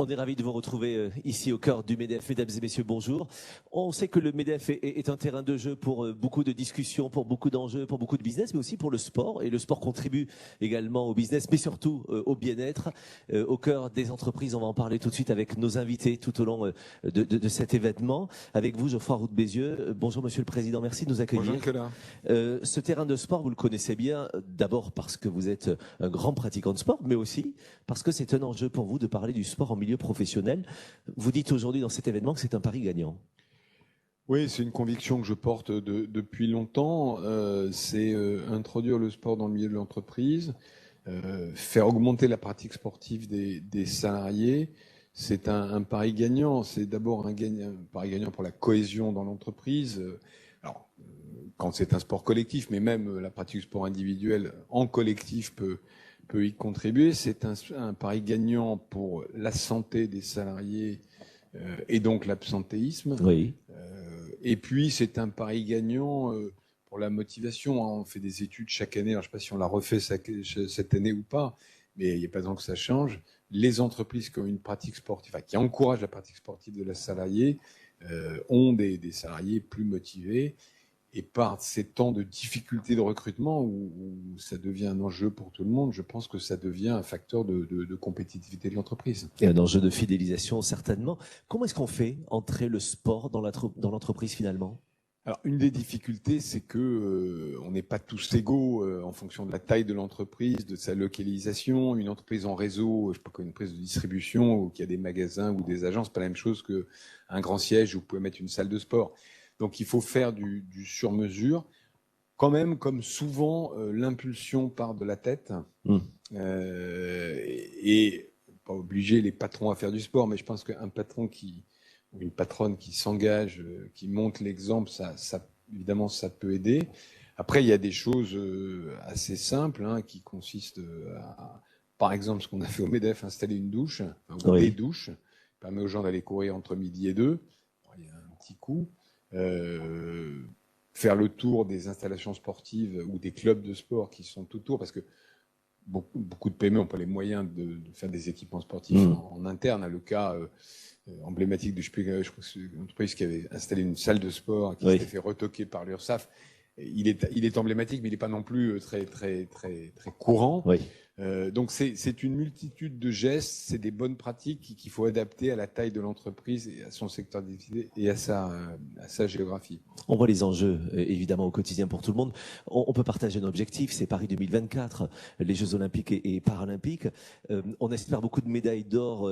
On est ravis de vous retrouver ici au cœur du MEDEF. Mesdames et messieurs, bonjour. On sait que le MEDEF est un terrain de jeu pour beaucoup de discussions, pour beaucoup d'enjeux, pour beaucoup de business, mais aussi pour le sport. Et le sport contribue également au business, mais surtout au bien-être, au cœur des entreprises. On va en parler tout de suite avec nos invités tout au long de cet événement. Avec vous, Geoffroy Roux de Bézieux. Bonjour Monsieur le Président, merci de nous accueillir. Bonjour Nicolas. Ce terrain de sport, vous le connaissez bien, d'abord parce que vous êtes un grand pratiquant de sport, mais aussi parce que c'est un enjeu pour vous de parler du sport en milieu professionnel. Vous dites aujourd'hui dans cet événement que c'est un pari gagnant. Oui, c'est une conviction que je porte depuis longtemps. C'est introduire le sport dans le milieu de l'entreprise, faire augmenter la pratique sportive des salariés. C'est un pari gagnant. C'est d'abord un pari gagnant pour la cohésion dans l'entreprise. Alors, quand c'est un sport collectif, mais même la pratique du sport individuel en collectif peut y contribuer. C'est un pari gagnant pour la santé des salariés et donc l'absentéisme. Oui. Et puis, c'est un pari gagnant pour la motivation. On fait des études chaque année. Alors, je ne sais pas si on l'a refait cette année ou pas, mais il n'y a pas de temps que ça change. Les entreprises qui ont une pratique sportive, enfin, qui encouragent la pratique sportive de la salariée, ont des salariés plus motivés. Et par ces temps de difficulté de recrutement où ça devient un enjeu pour tout le monde, je pense que ça devient un facteur de compétitivité de l'entreprise. Et un enjeu de fidélisation, certainement. Comment est-ce qu'on fait entrer le sport dans l'entreprise finalement ? Alors, une des difficultés, c'est que on n'est pas tous égaux en fonction de la taille de l'entreprise, de sa localisation. Une entreprise en réseau, je sais pas quoi, une entreprise de distribution ou qui a des magasins ou des agences, c'est pas la même chose qu'un grand siège où vous pouvez mettre une salle de sport. Donc, il faut faire du sur-mesure. Quand même, comme souvent, l'impulsion part de la tête. Et pas obliger les patrons à faire du sport, mais je pense qu'un patron ou une patronne qui s'engage, qui montre l'exemple, ça, évidemment, ça peut aider. Après, il y a des choses assez simples qui consistent à, par exemple, ce qu'on a fait au MEDEF, installer une douche, ou des douches, qui permet aux gens d'aller courir entre midi et 2. Bon, il y a un petit coût. Faire le tour des installations sportives ou des clubs de sport qui sont tout autour, parce que beaucoup de PME n'ont pas les moyens de faire des équipements sportifs en interne. Le cas emblématique je crois que c'est une entreprise qui avait installé une salle de sport qui s'était fait retoquer par l'URSSAF. Il est emblématique, mais il n'est pas non plus très courant. Oui. Donc c'est une multitude de gestes, c'est des bonnes pratiques qu'il faut adapter à la taille de l'entreprise et à son secteur d'activité et à sa géographie. On voit les enjeux évidemment au quotidien pour tout le monde. On peut partager un objectif, c'est Paris 2024, les Jeux Olympiques et Paralympiques. On espère beaucoup de médailles d'or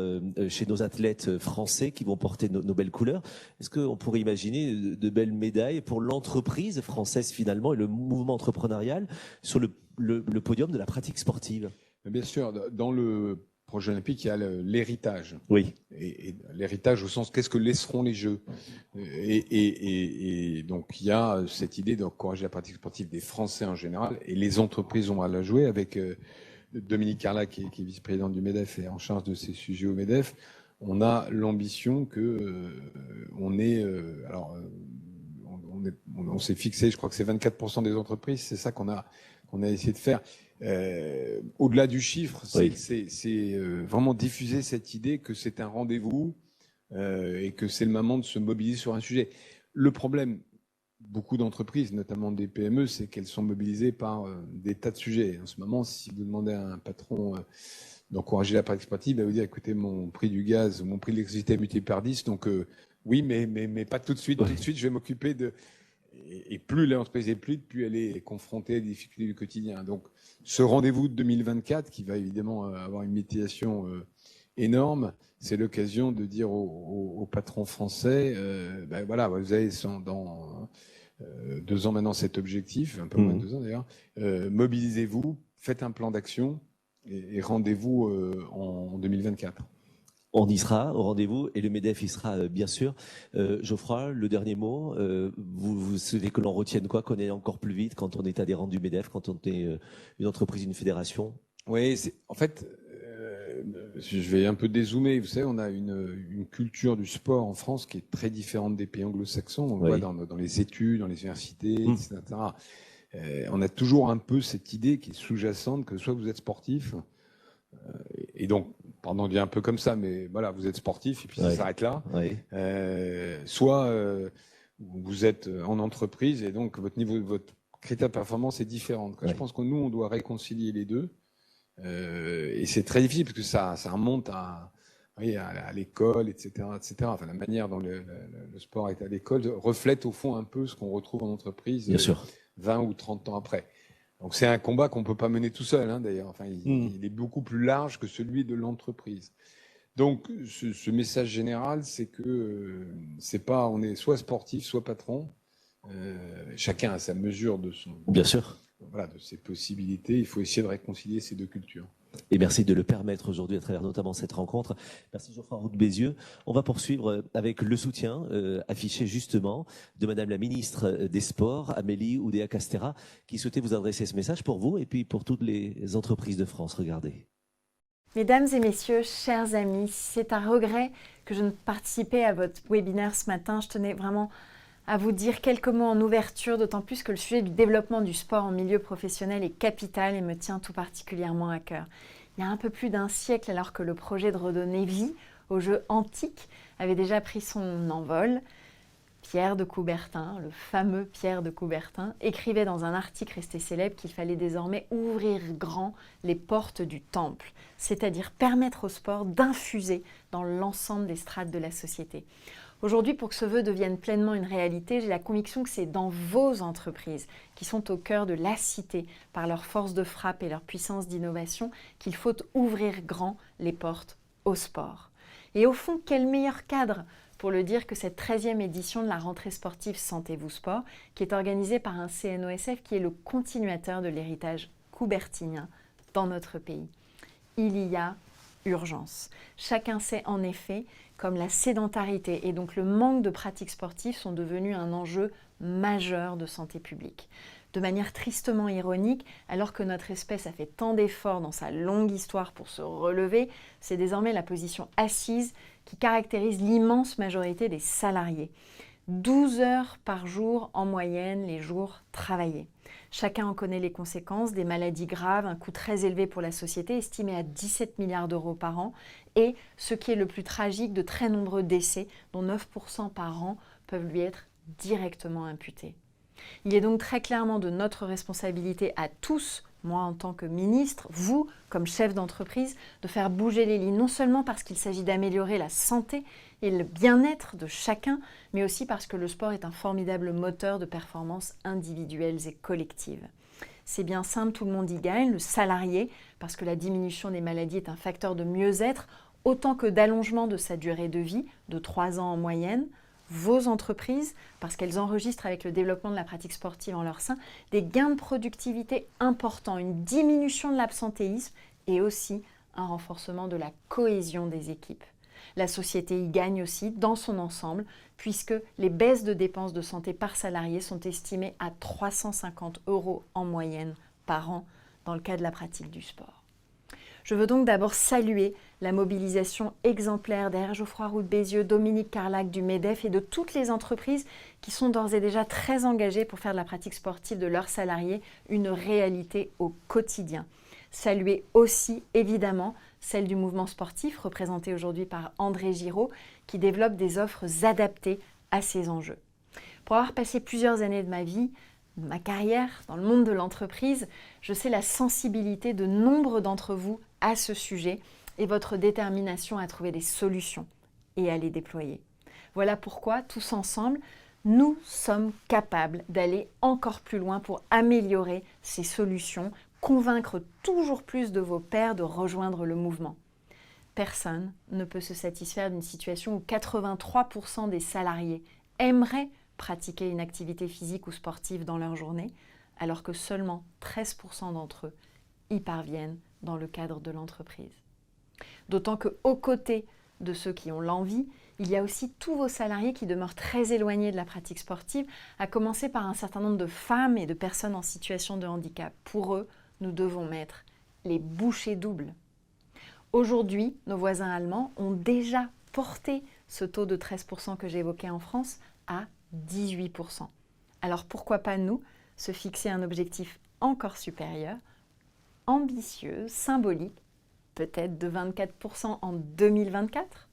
chez nos athlètes français qui vont porter nos belles couleurs. Est-ce qu'on pourrait imaginer de belles médailles pour l'entreprise française finalement et le mouvement entrepreneurial sur le podium de la pratique sportive? Bien sûr, dans le projet olympique, il y a l'héritage. Oui. Et l'héritage au sens, qu'est-ce que laisseront les Jeux ? Et donc, il y a cette idée d'encourager la pratique sportive des Français en général, et les entreprises ont à la jouer avec Dominique Carla, qui est vice-présidente du MEDEF et en charge de ces sujets au MEDEF. On a l'ambition que on s'est fixé, je crois que c'est 24% des entreprises, c'est ça qu'on a essayé de faire. Au-delà du chiffre, c'est vraiment diffuser cette idée que c'est un rendez-vous et que c'est le moment de se mobiliser sur un sujet. Le problème, beaucoup d'entreprises, notamment des PME, c'est qu'elles sont mobilisées par des tas de sujets. En ce moment, si vous demandez à un patron d'encourager la pratique sportive, il va vous dire, écoutez, mon prix du gaz, mon prix de l'électricité est multiplié par 10, donc oui, mais pas tout de suite. Tout de suite, je vais m'occuper de... Et plus l'entreprise est plus elle est confrontée à des difficultés du quotidien. Donc, ce rendez-vous de 2024, qui va évidemment avoir une médiation énorme, c'est l'occasion de dire aux patrons français, voilà, vous avez dans 2 ans maintenant cet objectif, un peu moins de 2 ans d'ailleurs, mobilisez-vous, faites un plan d'action et rendez-vous en 2024. On y sera au rendez-vous et le MEDEF y sera bien sûr. Geoffroy, le dernier mot, vous souhaitez que l'on retienne quoi, qu'on aille encore plus vite quand on est adhérent du MEDEF, quand on est une entreprise, une fédération? Oui, en fait, je vais un peu dézoomer. Vous savez, on a une culture du sport en France qui est très différente des pays anglo-saxons. On le voit dans les études, dans les universités, etc. On a toujours un peu cette idée qui est sous-jacente que soit vous êtes sportif, et donc, pardon de dire un peu comme ça, mais voilà, vous êtes sportif et puis ça s'arrête là. Soit vous êtes en entreprise et donc votre critère de performance est différent. Je pense que nous, on doit réconcilier les deux. Et c'est très difficile parce que ça remonte à l'école, etc., etc. Enfin, la manière dont le sport est à l'école reflète au fond un peu ce qu'on retrouve en entreprise 20 ou 30 ans après. Donc c'est un combat qu'on peut pas mener tout seul, hein, d'ailleurs. Enfin, il est beaucoup plus large que celui de l'entreprise. Donc ce message général, c'est que c'est pas, on est soit sportif, soit patron. Chacun a sa mesure de son. Bien sûr. Voilà, de ses possibilités. Il faut essayer de réconcilier ces deux cultures. Et merci de le permettre aujourd'hui à travers notamment cette rencontre. Merci Geoffroy Roux de Bézieux. On va poursuivre avec le soutien affiché justement de Madame la Ministre des Sports, Amélie Oudéa-Castéra, qui souhaitait vous adresser ce message pour vous et puis pour toutes les entreprises de France. Regardez. Mesdames et messieurs, chers amis, c'est un regret que je ne participais à votre webinaire ce matin. Je tenais vraiment à vous dire quelques mots en ouverture, d'autant plus que le sujet du développement du sport en milieu professionnel est capital et me tient tout particulièrement à cœur. Il y a un peu plus d'un siècle, alors que le projet de redonner vie aux Jeux antiques avait déjà pris son envol, Pierre de Coubertin, le fameux Pierre de Coubertin, écrivait dans un article resté célèbre qu'il fallait désormais ouvrir grand les portes du temple, c'est-à-dire permettre au sport d'infuser dans l'ensemble des strates de la société. Aujourd'hui, pour que ce vœu devienne pleinement une réalité, j'ai la conviction que c'est dans vos entreprises, qui sont au cœur de la cité par leur force de frappe et leur puissance d'innovation, qu'il faut ouvrir grand les portes au sport. Et au fond, quel meilleur cadre pour le dire que cette 13e édition de la rentrée sportive Sentez-vous Sport, qui est organisée par un CNOSF qui est le continuateur de l'héritage coubertinien dans notre pays. Il y a urgence. Chacun sait en effet comme la sédentarité et donc le manque de pratiques sportives sont devenus un enjeu majeur de santé publique. De manière tristement ironique, alors que notre espèce a fait tant d'efforts dans sa longue histoire pour se relever, c'est désormais la position assise qui caractérise l'immense majorité des salariés. 12 heures par jour en moyenne les jours travaillés. Chacun en connaît les conséquences, des maladies graves, un coût très élevé pour la société, estimé à 17 milliards d'euros par an, et, ce qui est le plus tragique, de très nombreux décès, dont 9% par an, peuvent lui être directement imputés. Il est donc très clairement de notre responsabilité à tous, moi en tant que ministre, vous comme chef d'entreprise, de faire bouger les lignes, non seulement parce qu'il s'agit d'améliorer la santé et le bien-être de chacun, mais aussi parce que le sport est un formidable moteur de performances individuelles et collectives. C'est bien simple, tout le monde y gagne, le salarié, parce que la diminution des maladies est un facteur de mieux-être, autant que d'allongement de sa durée de vie, de 3 ans en moyenne, vos entreprises, parce qu'elles enregistrent avec le développement de la pratique sportive en leur sein, des gains de productivité importants, une diminution de l'absentéisme et aussi un renforcement de la cohésion des équipes. La société y gagne aussi dans son ensemble, puisque les baisses de dépenses de santé par salarié sont estimées à 350 € en moyenne par an dans le cas de la pratique du sport. Je veux donc d'abord saluer la mobilisation exemplaire d'Air Geoffroy Roux de Bézieux, Dominique Carlac du MEDEF et de toutes les entreprises qui sont d'ores et déjà très engagées pour faire de la pratique sportive de leurs salariés une réalité au quotidien. Saluer aussi, évidemment, celle du mouvement sportif, représenté aujourd'hui par André Giraud, qui développe des offres adaptées à ces enjeux. Pour avoir passé plusieurs années de ma vie, de ma carrière dans le monde de l'entreprise, je sais la sensibilité de nombre d'entre vous à ce sujet et votre détermination à trouver des solutions et à les déployer. Voilà pourquoi, tous ensemble, nous sommes capables d'aller encore plus loin pour améliorer ces solutions, convaincre toujours plus de vos pairs de rejoindre le mouvement. Personne ne peut se satisfaire d'une situation où 83% des salariés aimeraient pratiquer une activité physique ou sportive dans leur journée, alors que seulement 13% d'entre eux y parviennent dans le cadre de l'entreprise. D'autant qu'aux côtés de ceux qui ont l'envie, il y a aussi tous vos salariés qui demeurent très éloignés de la pratique sportive, à commencer par un certain nombre de femmes et de personnes en situation de handicap. Pour eux, nous devons mettre les bouchées doubles. Aujourd'hui, nos voisins allemands ont déjà porté ce taux de 13% que j'évoquais en France à 18%. Alors pourquoi pas nous se fixer un objectif encore supérieur, ambitieux, symbolique, peut-être de 24% en 2024 ?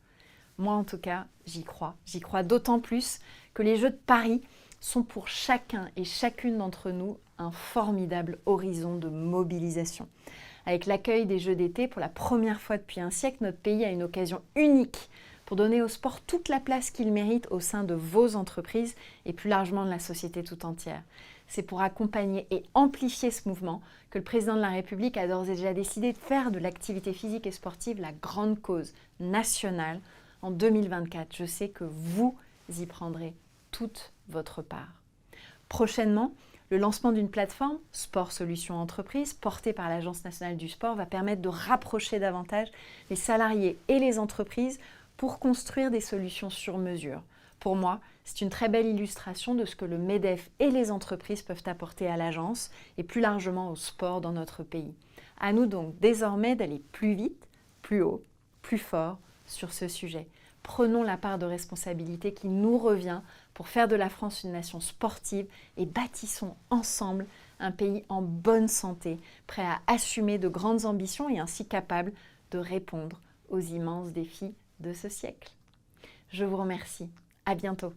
Moi en tout cas, j'y crois. J'y crois d'autant plus que les Jeux de Paris sont pour chacun et chacune d'entre nous un formidable horizon de mobilisation. Avec l'accueil des Jeux d'été, pour la première fois depuis un siècle, notre pays a une occasion unique pour donner au sport toute la place qu'il mérite au sein de vos entreprises et plus largement de la société tout entière. C'est pour accompagner et amplifier ce mouvement que le président de la République a d'ores et déjà décidé de faire de l'activité physique et sportive la grande cause nationale en 2024. Je sais que vous y prendrez toute votre part. Prochainement, le lancement d'une plateforme, Sport Solutions Entreprises, portée par l'Agence nationale du sport, va permettre de rapprocher davantage les salariés et les entreprises pour construire des solutions sur mesure. Pour moi, c'est une très belle illustration de ce que le MEDEF et les entreprises peuvent apporter à l'agence et plus largement au sport dans notre pays. À nous donc désormais d'aller plus vite, plus haut, plus fort sur ce sujet. Prenons la part de responsabilité qui nous revient pour faire de la France une nation sportive et bâtissons ensemble un pays en bonne santé, prêt à assumer de grandes ambitions et ainsi capable de répondre aux immenses défis de ce siècle. Je vous remercie. À bientôt.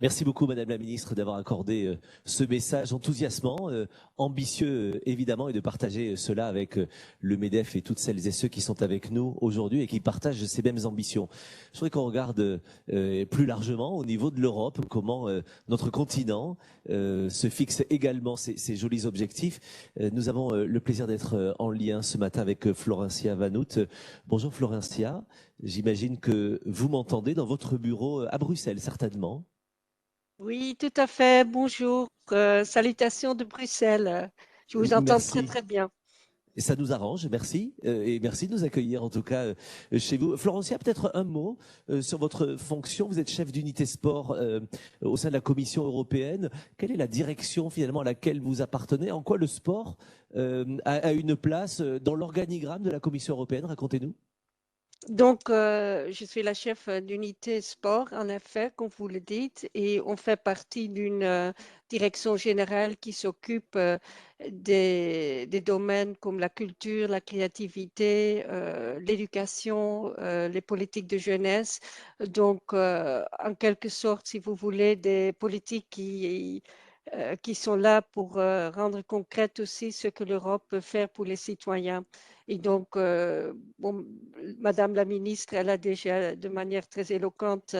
Merci beaucoup, Madame la Ministre, d'avoir accordé ce message enthousiasmant, ambitieux évidemment, et de partager cela avec le MEDEF et toutes celles et ceux qui sont avec nous aujourd'hui et qui partagent ces mêmes ambitions. Je voudrais qu'on regarde plus largement au niveau de l'Europe, comment notre continent se fixe également ces jolis objectifs. Nous avons le plaisir d'être en lien ce matin avec Florencia Vanout. Bonjour Florencia, j'imagine que vous m'entendez dans votre bureau à Bruxelles, certainement. Oui, tout à fait. Bonjour. Salutations de Bruxelles. Je vous entends très, Merci. très bien. Et ça nous arrange, merci. Et merci de nous accueillir en tout cas chez vous. Florencia, peut-être un mot sur votre fonction. Vous êtes chef d'unité sport au sein de la Commission européenne. Quelle est la direction finalement à laquelle vous appartenez? En quoi le sport a une place dans l'organigramme de la Commission européenne? Racontez-nous. Donc, je suis la chef d'unité sport, en effet, comme vous le dites, et on fait partie d'une direction générale qui s'occupe des domaines comme la culture, la créativité, l'éducation, les politiques de jeunesse. Donc, en quelque sorte, si vous voulez, des politiques qui sont là pour rendre concrète aussi ce que l'Europe peut faire pour les citoyens. Et donc, bon, Madame la ministre, elle a déjà de manière très éloquente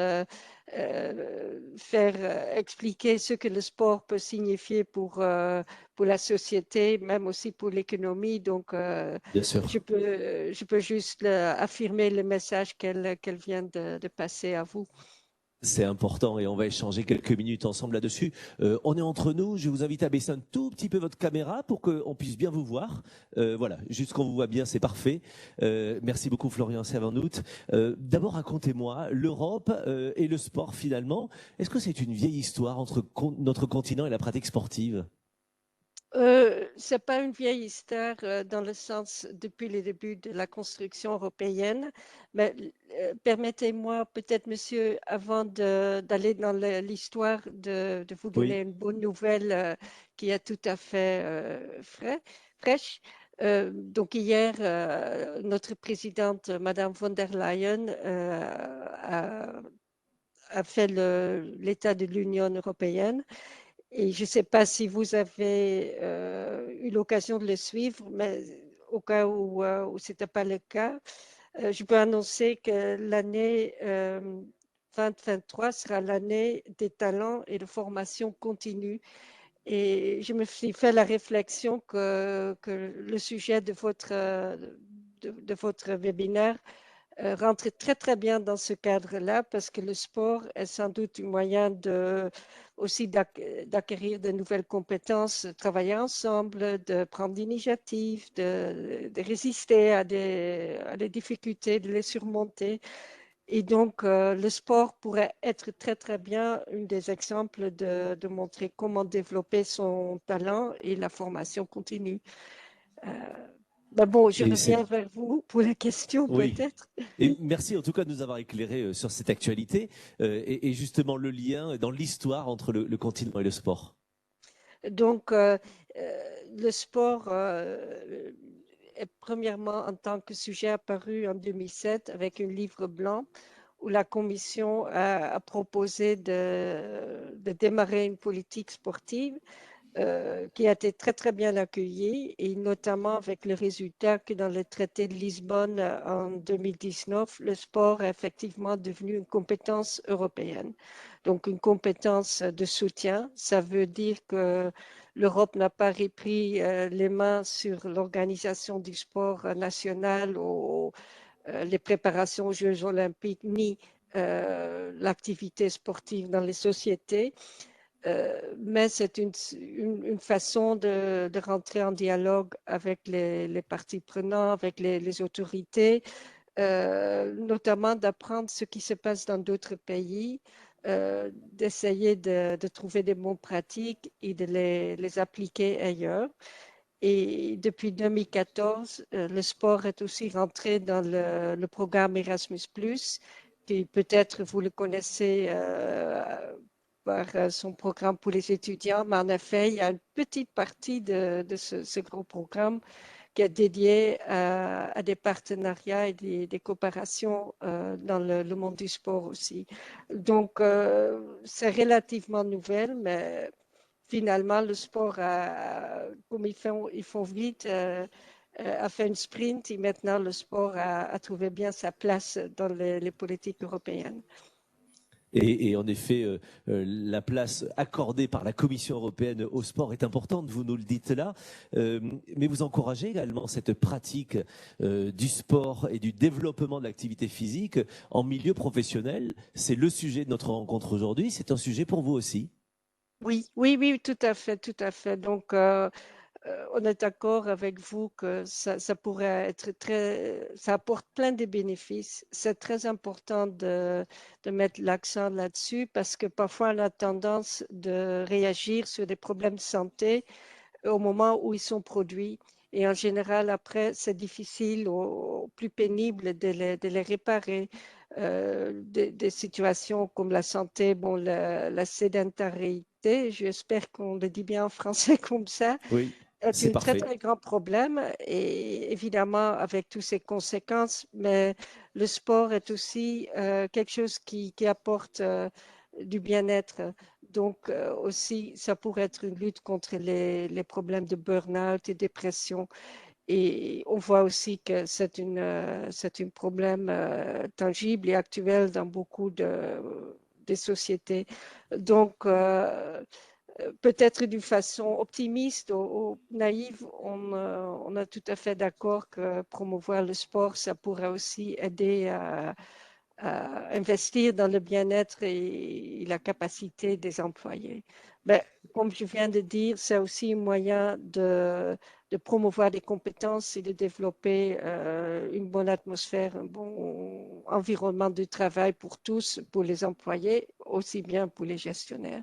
expliquer ce que le sport peut signifier pour la société, même aussi pour l'économie. Donc, Bien sûr. je peux juste affirmer le message qu'elle vient de passer à vous. C'est important et on va échanger quelques minutes ensemble là-dessus. On est entre nous, je vous invite à baisser un tout petit peu votre caméra pour qu'on puisse bien vous voir. Voilà, juste qu'on vous voit bien, c'est parfait. Merci beaucoup Florian Servanout. D'abord, racontez-moi, l'Europe et le sport finalement, est-ce que c'est une vieille histoire entre notre continent et la pratique sportive ? C'est pas une vieille histoire dans le sens depuis le début de la construction européenne, mais permettez-moi peut-être, monsieur, avant d'aller dans l'histoire, de vous donner une bonne nouvelle qui est tout à fait fraîche. Donc hier, notre présidente, Madame von der Leyen, a fait l'état de l'Union européenne. Et je ne sais pas si vous avez eu l'occasion de le suivre, mais au cas où ce n'était pas le cas, je peux annoncer que l'année 2023 sera l'année des talents et de formation continue. Et je me suis fait la réflexion que le sujet de votre webinaire rentre très, très bien dans ce cadre-là parce que le sport est sans doute un moyen aussi d'acquérir de nouvelles compétences, de travailler ensemble, de prendre l'initiative, de résister à des difficultés, de les surmonter. Et donc, le sport pourrait être très, très bien un des exemples de montrer comment développer son talent et la formation continue. Euh, ben bon, je Et reviens vers vous pour la question oui. peut-être. Et merci en tout cas de nous avoir éclairé sur cette actualité et justement le lien dans l'histoire entre le continent et le sport. Donc, le sport est premièrement en tant que sujet apparu en 2007 avec un livre blanc où la Commission a proposé de démarrer une politique sportive qui a été très, très bien accueillie, et notamment avec le résultat que dans le traité de Lisbonne en 2019, le sport est effectivement devenu une compétence européenne. Donc, une compétence de soutien. Ça veut dire que l'Europe n'a pas repris les mains sur l'organisation du sport national ou les préparations aux Jeux olympiques, ni l'activité sportive dans les sociétés. Mais c'est une façon de rentrer en dialogue avec les parties prenantes, avec les autorités, notamment d'apprendre ce qui se passe dans d'autres pays, d'essayer de trouver des bonnes pratiques et de les appliquer ailleurs. Et depuis 2014, le sport est aussi rentré dans le programme Erasmus+, qui peut-être vous le connaissez par son programme pour les étudiants, mais en effet, il y a une petite partie de ce gros programme qui est dédié à des partenariats et des coopérations dans le monde du sport aussi. Donc, c'est relativement nouvelle, mais finalement, le sport, comme ils font vite, a fait une sprint et maintenant le sport a trouvé bien sa place dans les politiques européennes. Et en effet, la place accordée par la Commission européenne au sport est importante, vous nous le dites là, mais vous encouragez également cette pratique du sport et du développement de l'activité physique en milieu professionnel. C'est le sujet de notre rencontre aujourd'hui, c'est un sujet pour vous aussi. Oui, oui, oui, tout à fait, tout à fait. Donc, on est d'accord avec vous que ça pourrait être ça apporte plein de bénéfices. C'est très important de mettre l'accent là-dessus parce que parfois on a tendance de réagir sur des problèmes de santé au moment où ils sont produits. Et en général, après, c'est difficile ou plus pénible de les réparer. Des situations comme la santé, bon, la sédentarité, j'espère qu'on le dit bien en français comme ça, Oui, est c'est un très, parfait. très grand problème et évidemment avec toutes ses conséquences, mais le sport est aussi quelque chose qui apporte du bien-être. Donc aussi, ça pourrait être une lutte contre les problèmes de burn-out et dépression. Et on voit aussi que c'est un problème tangible et actuel dans beaucoup des sociétés. Donc, peut-être d'une façon optimiste ou naïve, on est tout à fait d'accord que promouvoir le sport, ça pourrait aussi aider à investir dans le bien-être et la capacité des employés. Mais, comme je viens de dire, c'est aussi un moyen de promouvoir des compétences et de développer une bonne atmosphère, un bon environnement de travail pour tous, pour les employés, aussi bien pour les gestionnaires.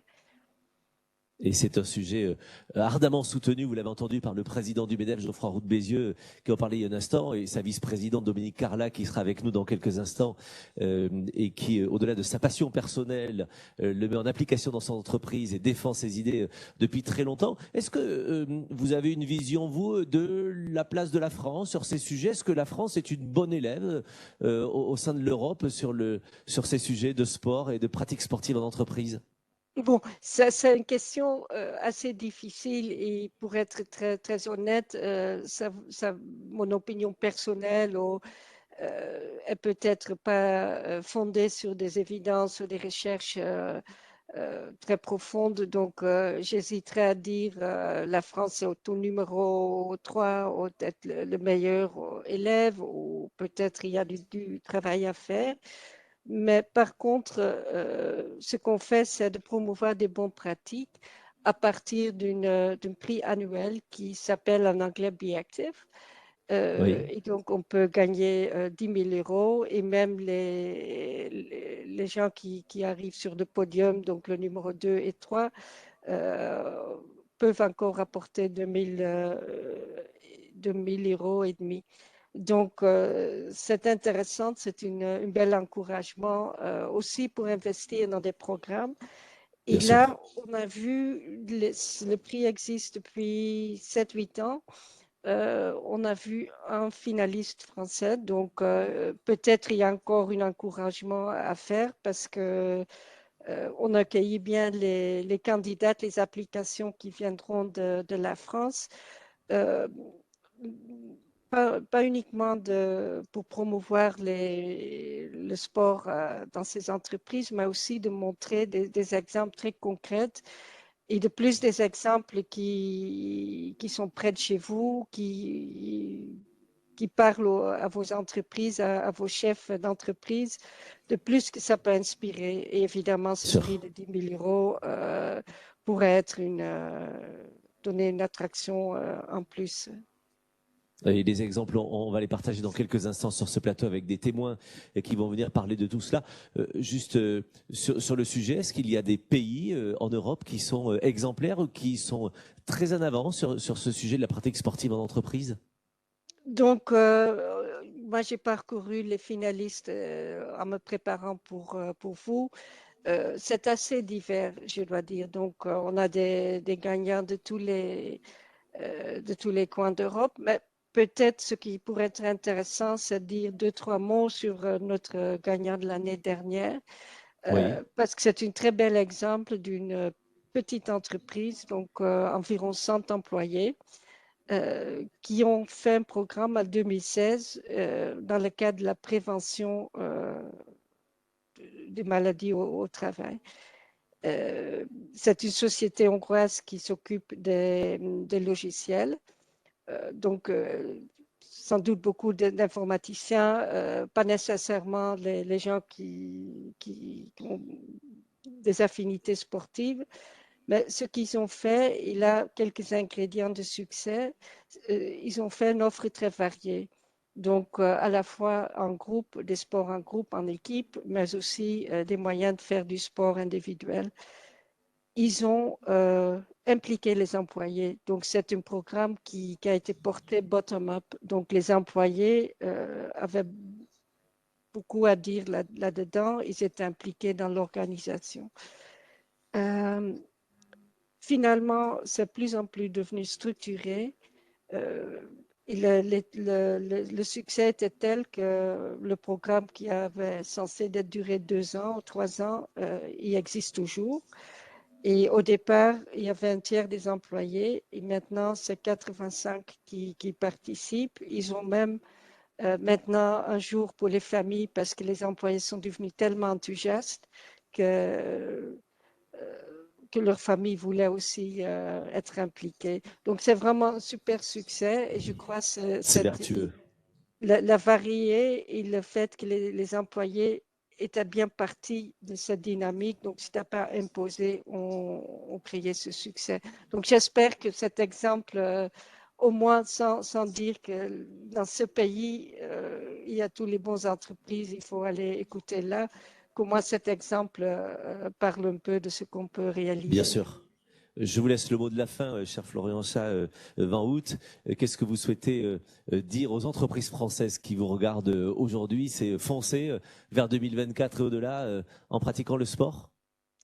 Et c'est un sujet ardemment soutenu, vous l'avez entendu, par le président du MEDEF, Geoffroy Roux de Bézieux, qui en parlait il y a un instant, et sa vice-présidente Dominique Carla, qui sera avec nous dans quelques instants, et qui, au-delà de sa passion personnelle, le met en application dans son entreprise et défend ses idées depuis très longtemps. Est-ce que vous avez une vision, vous, de la place de la France sur ces sujets? Est-ce que la France est une bonne élève au sein de l'Europe sur ces sujets de sport et de pratiques sportives en entreprise? Bon, ça, c'est une question assez difficile et pour être très, très honnête, mon opinion personnelle est peut-être pas fondée sur des évidences ou des recherches très profonde. Donc, j'hésiterais à dire la France est au numéro 3, ou peut-être le meilleur élève, ou peut-être il y a du travail à faire. Mais par contre, ce qu'on fait, c'est de promouvoir des bonnes pratiques à partir d'un prix annuel qui s'appelle en anglais Be Active. Oui, Et donc, on peut gagner 10 000 euros et même les gens qui arrivent sur le podium, donc le numéro 2 et 3, euh, peuvent encore rapporter 2 000 euros et demi. Donc, c'est intéressant, c'est un bel encouragement aussi pour investir dans des programmes. Et bien sûr. là, on a vu, le prix existe depuis 7 8 ans. On a vu un finaliste français, donc peut-être il y a encore un encouragement à faire parce que on accueillit bien les candidates, les applications qui viendront de la France. Euh, pas uniquement pour promouvoir le sport dans ces entreprises, mais aussi de montrer des exemples très concrets et de plus des exemples qui sont près de chez vous, qui parlent à vos entreprises, à vos chefs d'entreprise, de plus que ça peut inspirer. Et évidemment, ce Sûr. prix de 10 000 euros pourrait être donner une attraction en plus. Et les exemples, on va les partager dans quelques instants sur ce plateau avec des témoins qui vont venir parler de tout cela. Juste sur le sujet, est-ce qu'il y a des pays en Europe qui sont exemplaires ou qui sont très en avant sur ce sujet de la pratique sportive en entreprise? Donc, moi, j'ai parcouru les finalistes en me préparant pour vous. C'est assez divers, je dois dire. Donc, on a des gagnants de tous les coins d'Europe, mais peut-être ce qui pourrait être intéressant, c'est de dire 2 3 mots sur notre gagnant de l'année dernière, Oui, parce que c'est un très bel exemple d'une petite entreprise, donc environ 100 employés, qui ont fait un programme en 2016 dans le cadre de la prévention des maladies au travail. Euh, c'est une société hongroise qui s'occupe des logiciels. Donc, sans doute beaucoup d'informaticiens, pas nécessairement les gens qui ont des affinités sportives, mais ce qu'ils ont fait, il a quelques ingrédients de succès. Ils ont fait une offre très variée. Donc, à la fois en groupe, des sports en groupe, en équipe, mais aussi des moyens de faire du sport individuel. Ils ont impliqué les employés. Donc, c'est un programme qui a été porté bottom-up. Donc, les employés avaient beaucoup à dire là-dedans. Ils étaient impliqués dans l'organisation. Euh, Finalement, c'est plus en plus devenu structuré. Euh, et le succès était tel que le programme qui avait censé durer 2 ans ou 3 ans, il existe toujours. Et au départ, il y avait un tiers des employés et maintenant, c'est 85 qui participent. Ils ont même maintenant un jour pour les familles parce que les employés sont devenus tellement enthousiastes que, que leur famille voulait aussi être impliquée. Donc, c'est vraiment un super succès et je crois que c'est vertueux. la variée et le fait que les employés étaient bien partis de cette dynamique, donc c'était pas imposé, on créait ce succès. Donc j'espère que cet exemple, au moins sans dire que dans ce pays, il y a tous les bonnes entreprises, il faut aller écouter là, qu'au moins cet exemple parle un peu de ce qu'on peut Bien réaliser. sûr. Je vous laisse le mot de la fin, cher Florian Chat, Van Hout. Qu'est-ce que vous souhaitez dire aux entreprises françaises qui vous regardent aujourd'hui? C'est foncer vers 2024 et au-delà en pratiquant le sport?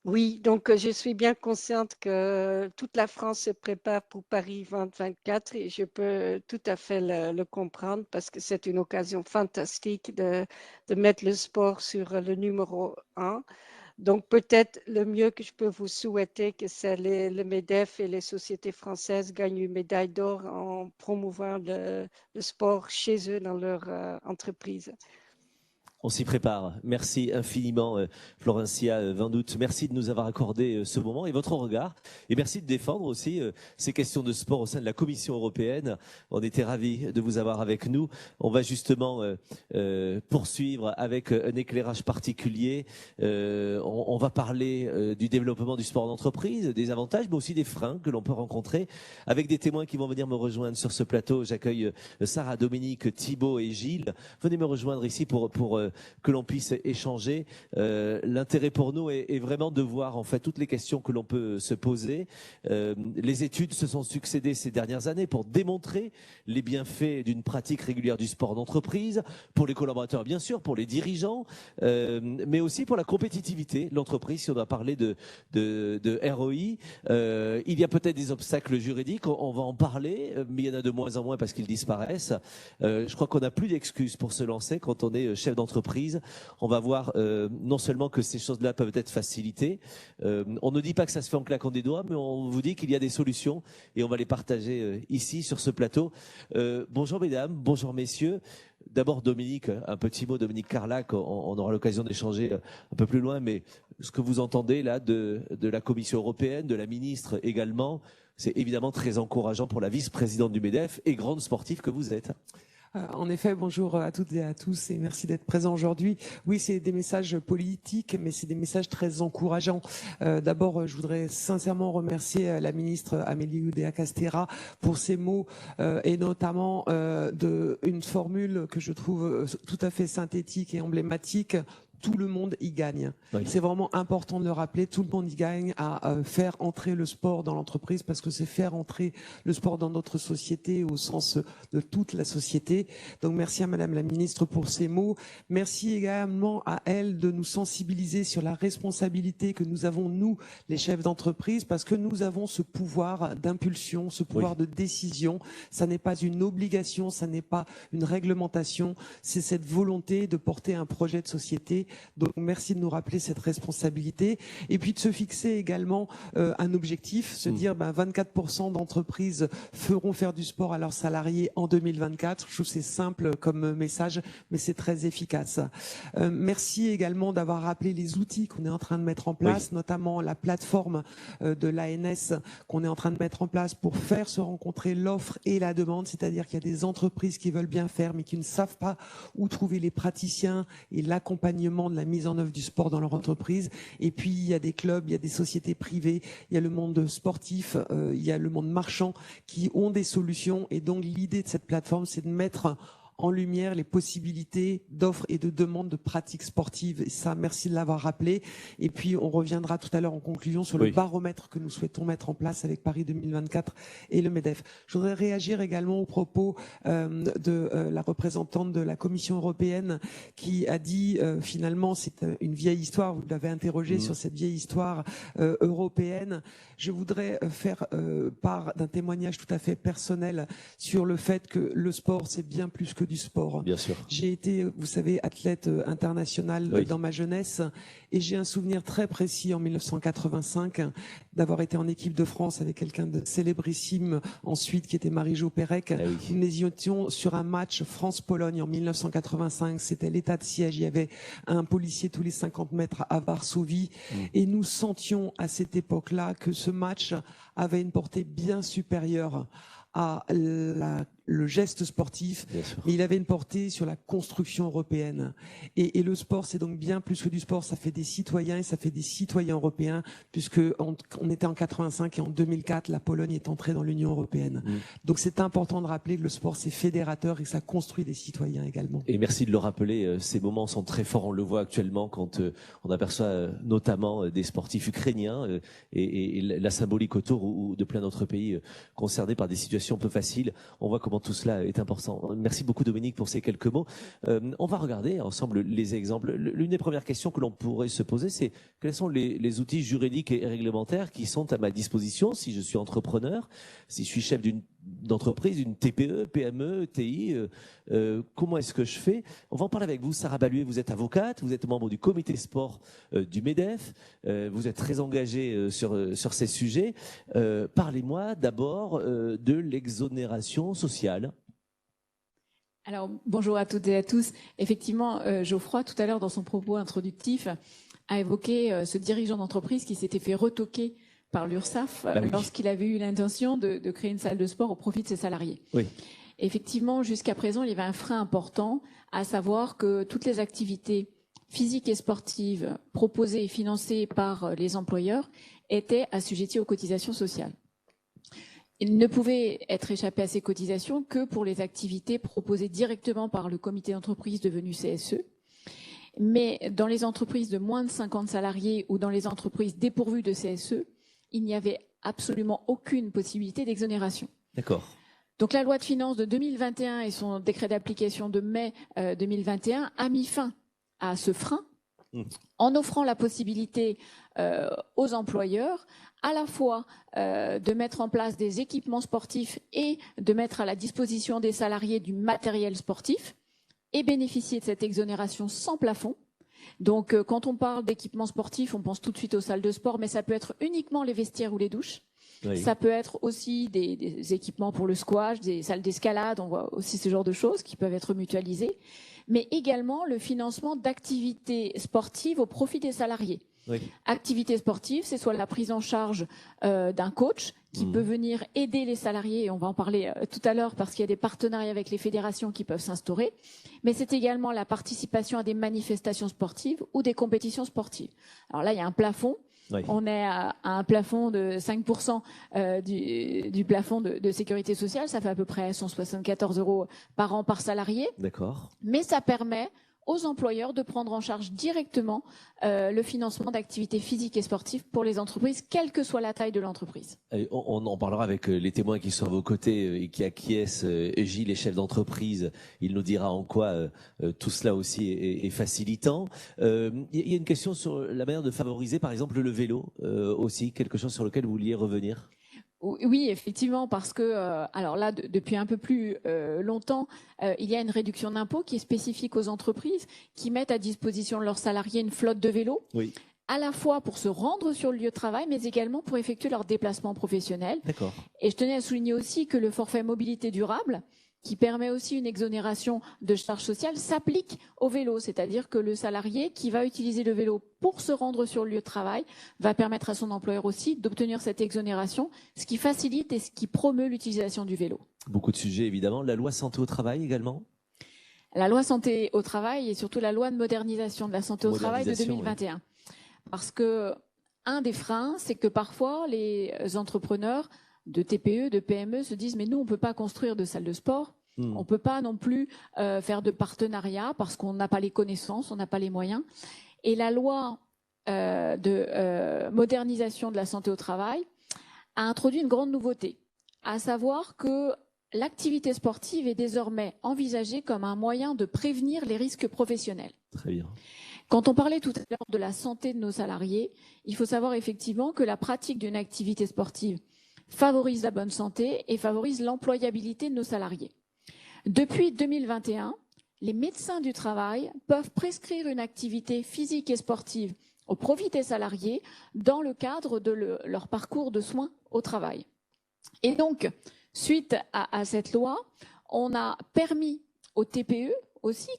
Oui, donc je suis bien consciente que toute la France se prépare pour Paris 2024 et je peux tout à fait le comprendre parce que c'est une occasion fantastique de mettre le sport sur le numéro un. Donc peut-être le mieux que je peux vous souhaiter, que c'est le MEDEF et les sociétés françaises gagnent une médaille d'or en promouvant le sport chez eux dans leur entreprise. On s'y prépare. Merci infiniment, Florencia Vindout. Merci de nous avoir accordé ce moment et votre regard. Et merci de défendre aussi ces questions de sport au sein de la Commission européenne. On était ravis de vous avoir avec nous. On va justement poursuivre avec un éclairage particulier. On va parler du développement du sport d'entreprise, des avantages, mais aussi des freins que l'on peut rencontrer avec des témoins qui vont venir me rejoindre sur ce plateau. J'accueille Sarah, Dominique, Thibaut et Gilles. Venez me rejoindre ici pour que l'on puisse échanger. L'intérêt pour nous est vraiment de voir en fait toutes les questions que l'on peut se poser. Les études se sont succédées ces dernières années pour démontrer les bienfaits d'une pratique régulière du sport d'entreprise, pour les collaborateurs bien sûr, pour les dirigeants, mais aussi pour la compétitivité de l'entreprise. Si on doit parler de ROI, il y a peut-être des obstacles juridiques, on va en parler, mais il y en a de moins en moins parce qu'ils disparaissent. Je crois qu'on n'a plus d'excuses pour se lancer quand on est chef d'entreprise. On va voir non seulement que ces choses-là peuvent être facilitées, on ne dit pas que ça se fait en claquant des doigts, mais on vous dit qu'il y a des solutions et on va les partager ici sur ce plateau. Bonjour mesdames, bonjour messieurs. D'abord Dominique, un petit mot, Dominique Carlac, on aura l'occasion d'échanger un peu plus loin, mais ce que vous entendez là de la Commission européenne, de la ministre également, c'est évidemment très encourageant pour la vice-présidente du MEDEF et grande sportive que vous êtes. En effet, bonjour à toutes et à tous et merci d'être présents aujourd'hui. Oui, c'est des messages politiques, mais c'est des messages très encourageants. D'abord, je voudrais sincèrement remercier la ministre Amélie Oudéa-Castéra pour ses mots et notamment une formule que je trouve tout à fait synthétique et emblématique. Tout le monde y gagne. Oui. C'est vraiment important de le rappeler. Tout le monde y gagne à faire entrer le sport dans l'entreprise parce que c'est faire entrer le sport dans notre société au sens de toute la société. Donc merci à Madame la Ministre pour ces mots. Merci également à elle de nous sensibiliser sur la responsabilité que nous avons, nous, les chefs d'entreprise, parce que nous avons ce pouvoir d'impulsion, ce pouvoir de décision. Ça n'est pas une obligation, ça n'est pas une réglementation. C'est cette volonté de porter un projet de société. Donc merci de nous rappeler cette responsabilité et puis de se fixer également un objectif, se dire 24% d'entreprises feront faire du sport à leurs salariés en 2024. Je trouve que c'est simple comme message, mais c'est très efficace. Merci également d'avoir rappelé les outils qu'on est en train de mettre en place, notamment la plateforme de l'ANS qu'on est en train de mettre en place pour faire se rencontrer l'offre et la demande, c'est-à-dire qu'il y a des entreprises qui veulent bien faire mais qui ne savent pas où trouver les praticiens et l'accompagnement de la mise en œuvre du sport dans leur entreprise. Et puis il y a des clubs, il y a des sociétés privées, il y a le monde sportif, il y a le monde marchand qui ont des solutions. Et donc l'idée de cette plateforme, c'est de mettre en lumière les possibilités d'offres et de demandes de pratiques sportives. Et ça, merci de l'avoir rappelé. Et puis, on reviendra tout à l'heure en conclusion sur le baromètre que nous souhaitons mettre en place avec Paris 2024 et le MEDEF. Je voudrais réagir également aux propos de la représentante de la Commission européenne qui a dit, finalement, c'est une vieille histoire, vous l'avez interrogé sur cette vieille histoire européenne. Je voudrais faire part d'un témoignage tout à fait personnel sur le fait que le sport, c'est bien plus que du sport. Bien sûr. J'ai été, vous savez, athlète international dans ma jeunesse et j'ai un souvenir très précis en 1985 d'avoir été en équipe de France avec quelqu'un de célébrissime ensuite qui était Marie-Jo Pérec. Nous étions sur un match France-Pologne en 1985. C'était l'état de siège. Il y avait un policier tous les 50 mètres à Varsovie et nous sentions à cette époque-là que ce match avait une portée bien supérieure à le geste sportif, mais il avait une portée sur la construction européenne. Et le sport, c'est donc bien plus que du sport, ça fait des citoyens et ça fait des citoyens européens, puisque on était en 85 et en 2004, la Pologne est entrée dans l'Union européenne. Donc c'est important de rappeler que le sport, c'est fédérateur et que ça construit des citoyens également. Et merci de le rappeler, ces moments sont très forts, on le voit actuellement quand on aperçoit notamment des sportifs ukrainiens et la symbolique autour ou de plein d'autres pays concernés par des situations peu faciles. On voit comment tout cela est important. Merci beaucoup Dominique pour ces quelques mots. On va regarder ensemble les exemples. L'une des premières questions que l'on pourrait se poser, c'est quels sont les outils juridiques et réglementaires qui sont à ma disposition si je suis entrepreneur, si je suis chef d'entreprise, d'une TPE, PME, TI, comment est-ce que je fais? On va en parler avec vous, Sarah Baluet, vous êtes avocate, vous êtes membre du comité sport du MEDEF, vous êtes très engagée sur ces sujets. Parlez-moi d'abord de l'exonération sociale. Alors, bonjour à toutes et à tous. Effectivement, Geoffroy, tout à l'heure, dans son propos introductif, a évoqué ce dirigeant d'entreprise qui s'était fait retoquer par l'URSSAF oui. lorsqu'il avait eu l'intention de créer une salle de sport au profit de ses salariés. Oui. Effectivement, jusqu'à présent, il y avait un frein important, à savoir que toutes les activités physiques et sportives proposées et financées par les employeurs étaient assujetties aux cotisations sociales. Il ne pouvait être échappé à ces cotisations que pour les activités proposées directement par le comité d'entreprise devenu CSE. Mais dans les entreprises de moins de 50 salariés ou dans les entreprises dépourvues de CSE, il n'y avait absolument aucune possibilité d'exonération. D'accord. Donc la loi de finances de 2021 et son décret d'application de mai 2021 a mis fin à ce frein en offrant la possibilité aux employeurs à la fois de mettre en place des équipements sportifs et de mettre à la disposition des salariés du matériel sportif et bénéficier de cette exonération sans plafond. Donc quand on parle d'équipements sportifs, on pense tout de suite aux salles de sport, mais ça peut être uniquement les vestiaires ou les douches. Oui. Ça peut être aussi des équipements pour le squash, des salles d'escalade, on voit aussi ce genre de choses qui peuvent être mutualisées, mais également le financement d'activités sportives au profit des salariés. Oui. Activités sportives, c'est soit la prise en charge d'un coach qui peut venir aider les salariés, et on va en parler tout à l'heure parce qu'il y a des partenariats avec les fédérations qui peuvent s'instaurer, mais c'est également la participation à des manifestations sportives ou des compétitions sportives. Alors là, il y a un plafond. Oui. On est à un plafond de 5% du plafond de sécurité sociale. Ça fait à peu près 174 € par an par salarié. D'accord. Mais ça permet aux employeurs de prendre en charge directement le financement d'activités physiques et sportives pour les entreprises, quelle que soit la taille de l'entreprise. On en parlera avec les témoins qui sont à vos côtés et qui acquiescent. Gilles, les chefs d'entreprise, il nous dira en quoi tout cela aussi est facilitant. Il y a une question sur la manière de favoriser, par exemple, le vélo aussi, quelque chose sur lequel vous vouliez revenir. Oui, effectivement, parce que alors là, depuis un peu plus longtemps, il y a une réduction d'impôt qui est spécifique aux entreprises qui mettent à disposition de leurs salariés une flotte de vélos, oui. À la fois pour se rendre sur le lieu de travail, mais également pour effectuer leurs déplacements professionnels. D'accord. Et je tenais à souligner aussi que le forfait mobilité durable, qui permet aussi une exonération de charges sociales, s'applique au vélo. C'est-à-dire que le salarié qui va utiliser le vélo pour se rendre sur le lieu de travail va permettre à son employeur aussi d'obtenir cette exonération, ce qui facilite et ce qui promeut l'utilisation du vélo. Beaucoup de sujets, évidemment. La loi santé au travail également ? La loi santé au travail et surtout la loi de modernisation de la santé au travail de 2021. Oui. Parce que un des freins, c'est que parfois les entrepreneurs de TPE, de PME se disent mais nous on peut pas construire de salle de sport, on peut pas non plus faire de partenariat parce qu'on n'a pas les connaissances, on n'a pas les moyens. Et la loi de modernisation de la santé au travail a introduit une grande nouveauté, à savoir que l'activité sportive est désormais envisagée comme un moyen de prévenir les risques professionnels. Très bien. Quand on parlait tout à l'heure de la santé de nos salariés, il faut savoir effectivement que la pratique d'une activité sportive favorise la bonne santé et favorise l'employabilité de nos salariés. Depuis 2021, les médecins du travail peuvent prescrire une activité physique et sportive au profit des salariés dans le cadre de leur parcours de soins au travail. Et donc, suite à cette loi, on a permis aux TPE aussi,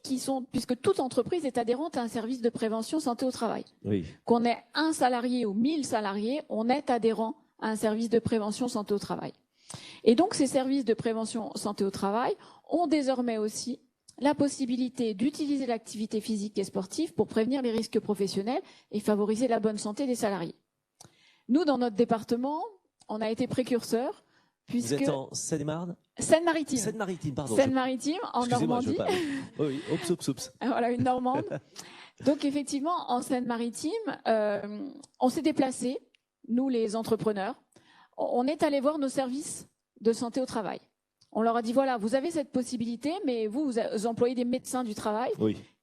puisque toute entreprise est adhérente à un service de prévention santé au travail. Oui. Qu'on ait 1 salarié ou 1000 salariés, on est adhérent à un service de prévention santé au travail. Et donc, ces services de prévention santé au travail ont désormais aussi la possibilité d'utiliser l'activité physique et sportive pour prévenir les risques professionnels et favoriser la bonne santé des salariés. Nous, dans notre département, on a été précurseurs. Vous êtes en Seine-et-Marne ? Seine-Maritime. Seine-Maritime, pardon. Seine-Maritime, en Normandie. Oui, oups. Voilà, une Normande. Donc, effectivement, en Seine-Maritime, on s'est déplacés, nous, les entrepreneurs. On est allé voir nos services de santé au travail. On leur a dit, voilà, vous avez cette possibilité, mais vous employez des médecins du travail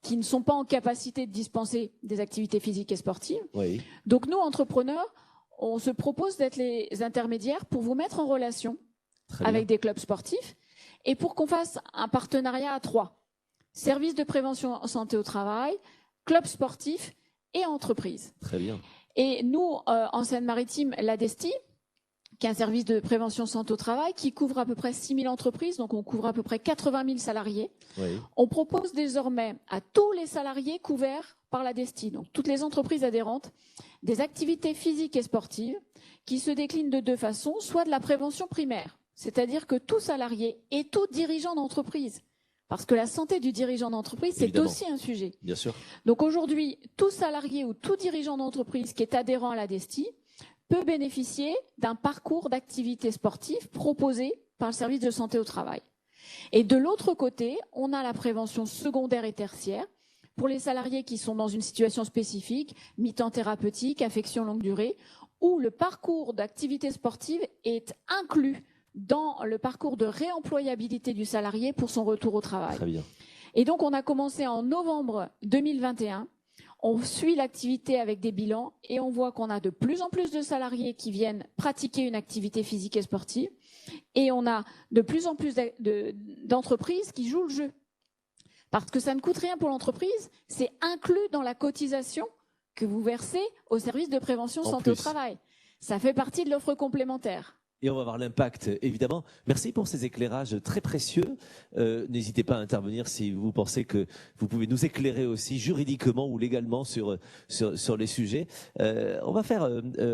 qui ne sont pas en capacité de dispenser des activités physiques et sportives. Oui. Donc, nous, entrepreneurs, on se propose d'être les intermédiaires pour vous mettre en relation avec des clubs sportifs et pour qu'on fasse un partenariat à 3. Service de prévention santé au travail, club sportif et entreprise. Très bien. Et nous, en Seine-Maritime, l'ADESTI, qui est un service de prévention santé au travail, qui couvre à peu près 6 000 entreprises, donc on couvre à peu près 80 000 salariés. Oui. On propose désormais à tous les salariés couverts par la DESTI, donc toutes les entreprises adhérentes, des activités physiques et sportives qui se déclinent de deux façons, soit de la prévention primaire, c'est-à-dire que tout salarié et tout dirigeant d'entreprise, parce que la santé du dirigeant d'entreprise, c'est Évidemment. aussi un sujet. Bien sûr. Donc aujourd'hui, tout salarié ou tout dirigeant d'entreprise qui est adhérent à la DESTI peut bénéficier d'un parcours d'activité sportive proposé par le service de santé au travail. Et de l'autre côté, on a la prévention secondaire et tertiaire pour les salariés qui sont dans une situation spécifique, mi-temps thérapeutique, affection longue durée, où le parcours d'activité sportive est inclus dans le parcours de réemployabilité du salarié pour son retour au travail. Très bien. Et donc, on a commencé en novembre 2021. On suit l'activité avec des bilans et on voit qu'on a de plus en plus de salariés qui viennent pratiquer une activité physique et sportive. Et on a de plus en plus d'entreprises qui jouent le jeu. Parce que ça ne coûte rien pour l'entreprise, c'est inclus dans la cotisation que vous versez au service de prévention santé au travail. Ça fait partie de l'offre complémentaire. Et on va voir l'impact, évidemment. Merci pour ces éclairages très précieux. N'hésitez pas à intervenir si vous pensez que vous pouvez nous éclairer aussi juridiquement ou légalement sur les sujets. On va faire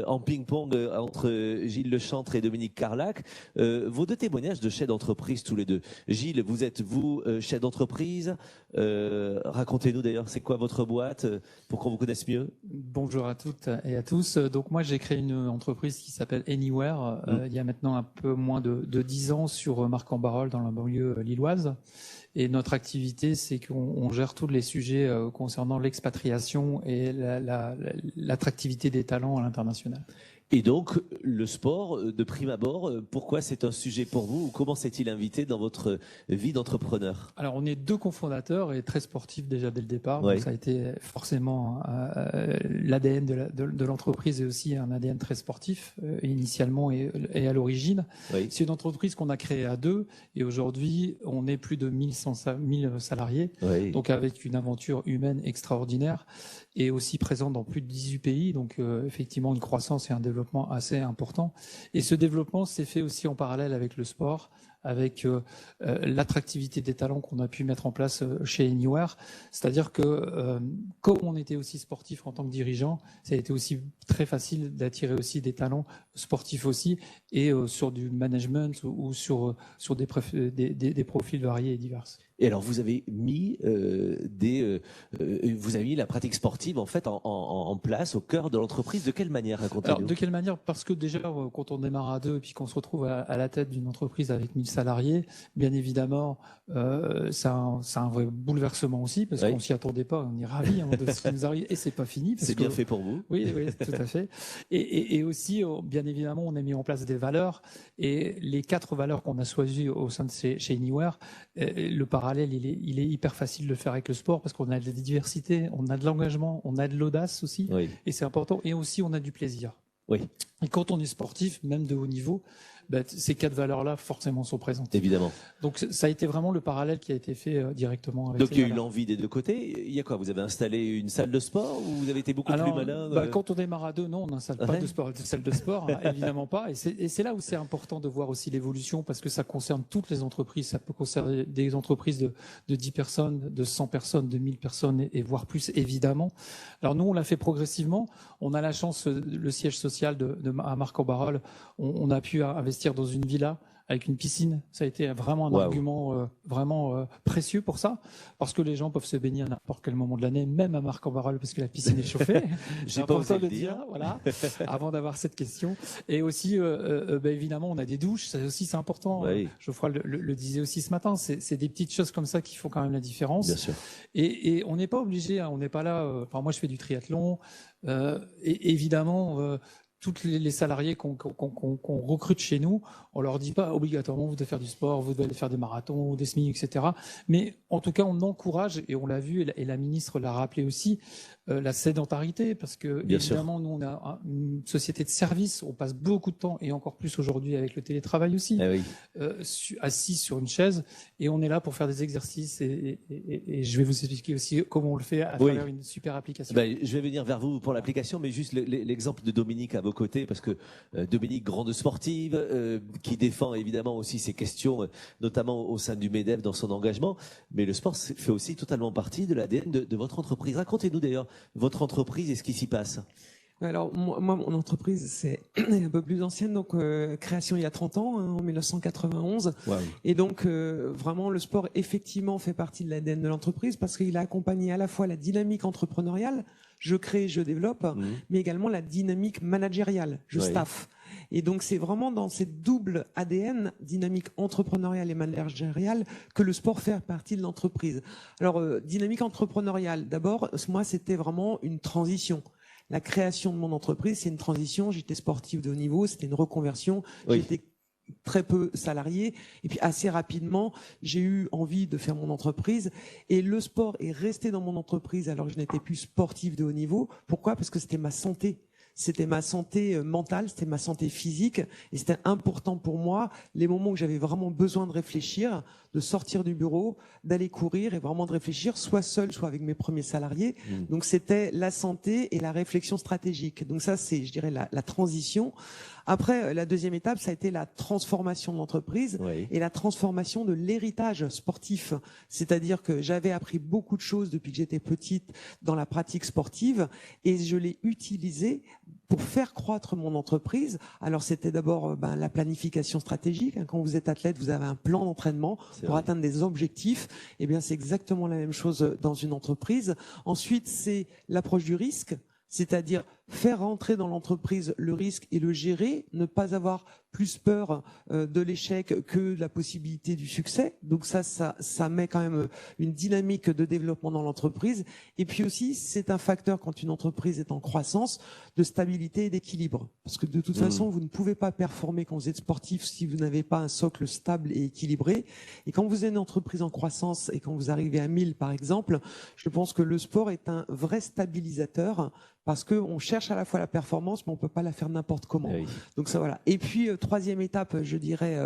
en ping-pong entre Gilles Lechantre et Dominique Carlac vos deux témoignages de chefs d'entreprise tous les deux. Gilles, vous êtes chef d'entreprise. Racontez-nous d'ailleurs, c'est quoi votre boîte pour qu'on vous connaisse mieux? Bonjour à toutes et à tous. Donc moi j'ai créé une entreprise qui s'appelle Anywhere il y a maintenant un peu moins de 10 ans sur Marc-en-Barœul dans la banlieue lilloise. Et notre activité, c'est qu'on gère tous les sujets concernant l'expatriation et l'attractivité des talents à l'international. Et donc, le sport, de prime abord, pourquoi c'est un sujet pour vous ou comment s'est-il invité dans votre vie d'entrepreneur? Alors, on est deux cofondateurs et très sportifs déjà dès le départ. Ouais. Donc, ça a été forcément l'ADN de l'entreprise et aussi un ADN très sportif initialement et à l'origine. Oui. C'est une entreprise qu'on a créée à deux et aujourd'hui, on est plus de 1000 salariés. Oui. Donc, avec une aventure humaine extraordinaire et aussi présente dans plus de 18 pays. Donc, effectivement, une croissance et un développement assez important. Et ce développement s'est fait aussi en parallèle avec le sport, avec l'attractivité des talents qu'on a pu mettre en place chez Anywhere. C'est-à-dire que comme on était aussi sportif en tant que dirigeant, ça a été aussi très facile d'attirer aussi des talents sportifs aussi et sur du management ou sur des profils variés et divers. Et alors, vous avez mis vous avez mis la pratique sportive en fait en place au cœur de l'entreprise. De quelle manière, racontez-nous? Alors, de quelle manière? Parce que déjà, quand on démarre à deux et puis qu'on se retrouve à la tête d'une entreprise avec 1000 salariés, bien évidemment, c'est un vrai bouleversement aussi, parce Oui. qu'on s'y attendait pas. On est ravis de ce qui nous arrive et c'est pas fini. C'est bien fait pour vous. Oui, tout à fait. Et aussi, bien évidemment, on a mis en place des valeurs et les 4 valeurs qu'on a choisies au sein de chez Anywhere, le parallèle, il est hyper facile de le faire avec le sport parce qu'on a de la diversité, on a de l'engagement, on a de l'audace aussi, Oui. et c'est important. Et aussi, on a du plaisir. Oui. Et quand on est sportif, même de haut niveau, ces 4 valeurs-là forcément sont présentes. Évidemment. Donc ça a été vraiment le parallèle qui a été fait directement avec Donc ces il y a eu valeurs. l'envie des deux côtés. Il y a quoi? Vous avez installé une salle de sport ou vous avez été beaucoup plus malin? Quand on démarre à deux, non, on n'installe pas de salle de sport, hein, évidemment pas. Et c'est là où c'est important de voir aussi l'évolution parce que ça concerne toutes les entreprises. Ça peut concerner des entreprises de 10 personnes, de 100 personnes, de 1000 personnes et voire plus, évidemment. Alors nous, on l'a fait progressivement. On a la chance, le siège social à Marc-en-Barœul, on a pu investir dans une villa avec une piscine. Ça a été vraiment un argument vraiment précieux pour ça, parce que les gens peuvent se baigner à n'importe quel moment de l'année, même à Marc-en-Barœul, parce que la piscine est chauffée. J'ai pas osé le dire. Voilà, avant d'avoir cette question. Et aussi, évidemment, on a des douches. Ça aussi, c'est important. Oui. Geoffroy le disait aussi ce matin. C'est des petites choses comme ça qui font quand même la différence. Bien sûr. Et on n'est pas obligé. On n'est pas là. Moi, je fais du triathlon. Et évidemment. Toutes les salariés qu'on recrute chez nous, on leur dit pas obligatoirement vous devez faire du sport, vous devez aller faire des marathons ou des SMI, etc. Mais en tout cas, on encourage, et on l'a vu, et la ministre l'a rappelé aussi, la sédentarité, parce que Bien évidemment, sûr. nous, on a une société de service, on passe beaucoup de temps, et encore plus aujourd'hui avec le télétravail aussi, Eh oui. assis sur une chaise, et on est là pour faire des exercices, et je vais vous expliquer aussi comment on le fait à travers une super application. Je vais venir vers vous pour l'application, mais juste l'exemple de Dominique a vos côtés parce que Dominique, grande sportive, qui défend évidemment aussi ces questions, notamment au sein du MEDEF dans son engagement. Mais le sport fait aussi totalement partie de l'ADN de votre entreprise. Racontez-nous d'ailleurs votre entreprise et ce qui s'y passe. Alors moi, mon entreprise, c'est un peu plus ancienne, donc création il y a 30 ans, hein, en 1991. Wow. Et donc vraiment le sport effectivement fait partie de l'ADN de l'entreprise parce qu'il a accompagné à la fois la dynamique entrepreneuriale, je crée, je développe, mais également la dynamique managériale, je staff. Et donc c'est vraiment dans cette double ADN, dynamique entrepreneuriale et managériale, que le sport fait partie de l'entreprise. Alors dynamique entrepreneuriale, d'abord, moi c'était vraiment une transition. La création de mon entreprise, c'est une transition. J'étais sportif de haut niveau, c'était une reconversion. J'étais très peu salarié. Et puis assez rapidement, j'ai eu envie de faire mon entreprise. Et le sport est resté dans mon entreprise alors que je n'étais plus sportif de haut niveau. Pourquoi ? Parce que c'était ma santé. C'était ma santé mentale, c'était ma santé physique et c'était important pour moi, les moments où j'avais vraiment besoin de réfléchir, de sortir du bureau, d'aller courir et vraiment de réfléchir, soit seul, soit avec mes premiers salariés. Donc c'était la santé et la réflexion stratégique. Donc ça, c'est, je dirais, la transition. Après, la deuxième étape, ça a été la transformation de l'entreprise et la transformation de l'héritage sportif. C'est-à-dire que j'avais appris beaucoup de choses depuis que j'étais petite dans la pratique sportive et je l'ai utilisé pour faire croître mon entreprise. Alors c'était d'abord la planification stratégique. Quand vous êtes athlète, vous avez un plan d'entraînement pour atteindre des objectifs. Eh bien, c'est exactement la même chose dans une entreprise. Ensuite, c'est l'approche du risque. C'est-à-dire faire rentrer dans l'entreprise le risque et le gérer, ne pas avoir plus peur de l'échec que de la possibilité du succès. Donc ça met quand même une dynamique de développement dans l'entreprise. Et puis aussi, c'est un facteur quand une entreprise est en croissance de stabilité et d'équilibre. Parce que de toute façon, vous ne pouvez pas performer quand vous êtes sportif si vous n'avez pas un socle stable et équilibré. Et quand vous êtes une entreprise en croissance et quand vous arrivez à 1000 par exemple, je pense que le sport est un vrai stabilisateur parce qu'on cherche à la fois la performance, mais on peut pas la faire n'importe comment. Oui. Donc ça voilà. Et puis troisième étape, je dirais,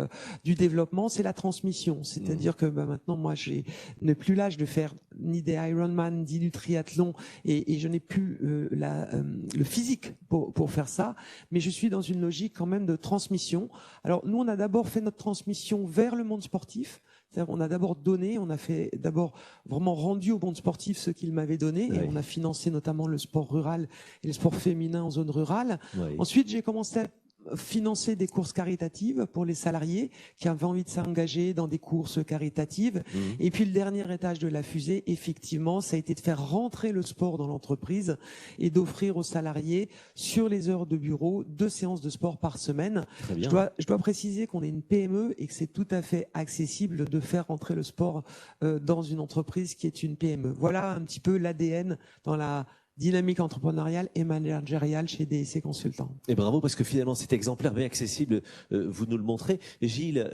du développement, c'est la transmission. C'est-à-dire que maintenant, moi, je n'ai plus l'âge de faire ni des Ironman, ni du triathlon, et je n'ai plus le physique pour faire ça. Mais je suis dans une logique quand même de transmission. Alors nous, on a d'abord fait notre transmission vers le monde sportif. On a d'abord donné, on a fait d'abord vraiment rendu au monde sportif ce qu'il m'avait donné et on a financé notamment le sport rural et le sport féminin en zone rurale. Ensuite, j'ai commencé à financer des courses caritatives pour les salariés qui avaient envie de s'engager dans des courses caritatives. Et puis le dernier étage de la fusée, effectivement, ça a été de faire rentrer le sport dans l'entreprise et d'offrir aux salariés sur les heures de bureau 2 séances de sport par semaine. Je dois préciser qu'on est une PME et que c'est tout à fait accessible de faire rentrer le sport dans une entreprise qui est une PME. Voilà un petit peu l'ADN dans la dynamique entrepreneuriale et managériale chez DSC Consultants. Et bravo, parce que finalement, c'est exemplaire, mais accessible, vous nous le montrez. Gilles,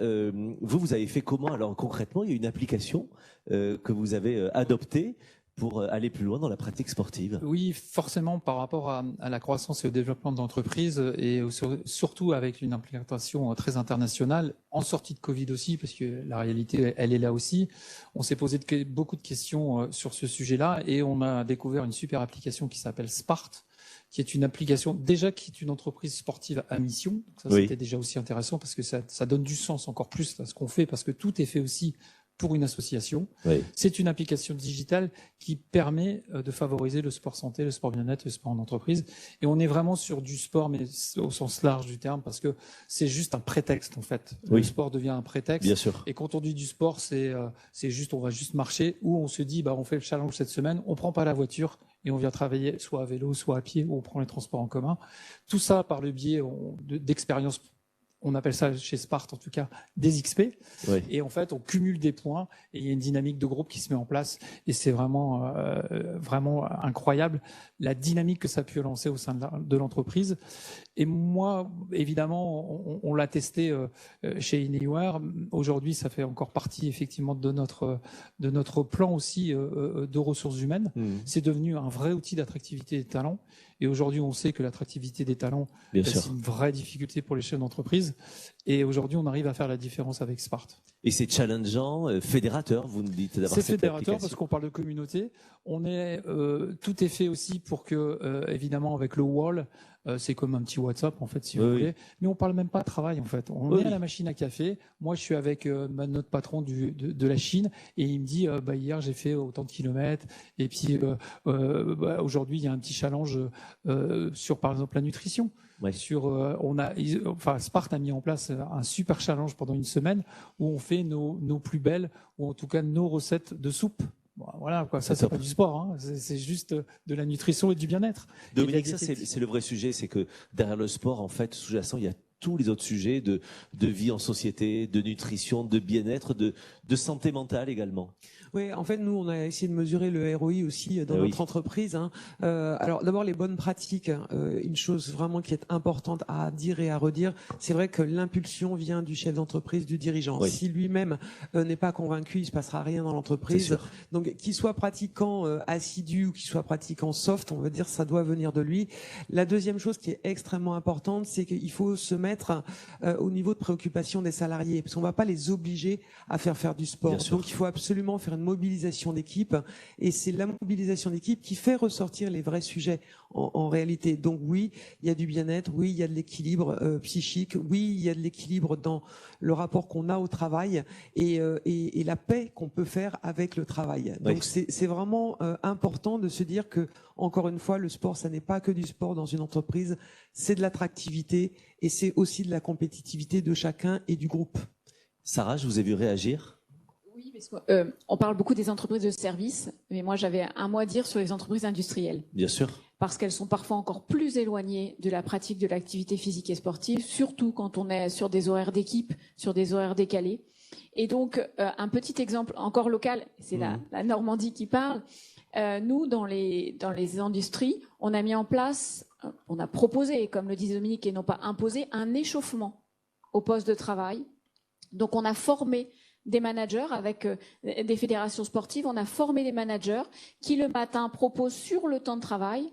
vous avez fait comment? Alors concrètement, il y a une application que vous avez adoptée pour aller plus loin dans la pratique sportive. Oui, forcément, par rapport à la croissance et au développement de l'entreprise, et surtout avec une implémentation très internationale, en sortie de Covid aussi, parce que la réalité, elle est là aussi. On s'est posé beaucoup de questions sur ce sujet-là, et on a découvert une super application qui s'appelle Spart, qui est une application déjà qui est une entreprise sportive à mission. Donc ça, c'était déjà aussi intéressant, parce que ça donne du sens encore plus à ce qu'on fait, parce que tout est fait aussi pour une association. C'est une application digitale qui permet de favoriser le sport santé, le sport bien-être, le sport en entreprise. Et on est vraiment sur du sport, mais au sens large du terme, parce que c'est juste un prétexte, en fait. Le sport devient un prétexte. Bien sûr. Et quand on dit du sport, c'est juste, on va juste marcher, ou on se dit, on fait le challenge cette semaine, on prend pas la voiture et on vient travailler soit à vélo, soit à pied, ou on prend les transports en commun. Tout ça par le biais d'expériences. On appelle ça chez Spart, en tout cas, des XP. Et en fait, on cumule des points et il y a une dynamique de groupe qui se met en place. Et c'est vraiment, vraiment incroyable la dynamique que ça a pu lancer au sein de l'entreprise. Et moi, évidemment, on l'a testé chez Anywhere. Aujourd'hui, ça fait encore partie, effectivement, de notre plan aussi de ressources humaines. C'est devenu un vrai outil d'attractivité des talents. Et aujourd'hui, on sait que l'attractivité des talents, c'est une vraie difficulté pour les chefs d'entreprise. Et aujourd'hui, on arrive à faire la différence avec Spart. Et c'est challengeant, fédérateur, vous nous dites d'avoir cette application. C'est fédérateur parce qu'on parle de communauté. Tout est fait aussi pour que, évidemment, avec le Wall, c'est comme un petit WhatsApp en fait, si Oui, vous oui. voulez. Mais on parle même pas de travail en fait. On Oui. est à la machine à café. Moi, je suis avec notre patron de la Chine et il me dit hier j'ai fait autant de kilomètres et puis aujourd'hui il y a un petit challenge sur par exemple la nutrition. Ouais. Sparte a mis en place un super challenge pendant une semaine où on fait nos plus belles ou en tout cas nos recettes de soupe. Bon, voilà, quoi. Ça, c'est pas du sport, hein. C'est juste de la nutrition et du bien-être. Dominique, ça, c'est le vrai sujet, c'est que derrière le sport, en fait, sous-jacent, il y a tous les autres sujets de vie en société, de nutrition, de bien-être, de santé mentale également. Oui, en fait, nous, on a essayé de mesurer le ROI aussi dans notre entreprise. Alors, d'abord, les bonnes pratiques. Une chose vraiment qui est importante à dire et à redire, c'est vrai que l'impulsion vient du chef d'entreprise, du dirigeant. Si lui-même n'est pas convaincu, il se passera rien dans l'entreprise. Donc, qu'il soit pratiquant assidu ou qu'il soit pratiquant soft, on va dire, ça doit venir de lui. La deuxième chose qui est extrêmement importante, c'est qu'il faut se mettre au niveau de préoccupation des salariés, parce qu'on va pas les obliger à faire du sport. Donc, il faut absolument faire une mobilisation d'équipe, et c'est la mobilisation d'équipe qui fait ressortir les vrais sujets en réalité. Donc oui, il y a du bien-être, oui, il y a de l'équilibre psychique, oui, il y a de l'équilibre dans le rapport qu'on a au travail et la paix qu'on peut faire avec le travail. Donc c'est vraiment important de se dire que, encore une fois, le sport, ça n'est pas que du sport dans une entreprise, c'est de l'attractivité et c'est aussi de la compétitivité de chacun et du groupe. Sarah, je vous ai vu réagir. Oui, parce on parle beaucoup des entreprises de services, mais moi j'avais un mot à dire sur les entreprises industrielles. Bien sûr. Parce qu'elles sont parfois encore plus éloignées de la pratique de l'activité physique et sportive, surtout quand on est sur des horaires d'équipe, sur des horaires décalés. Et donc, un petit exemple encore local, c'est la Normandie qui parle. Nous, dans les industries, on a mis en place, on a proposé, comme le disait Dominique, et non pas imposé, un échauffement au poste de travail. Donc, on a formé des managers avec des fédérations sportives, on a formé des managers qui le matin proposent sur le temps de travail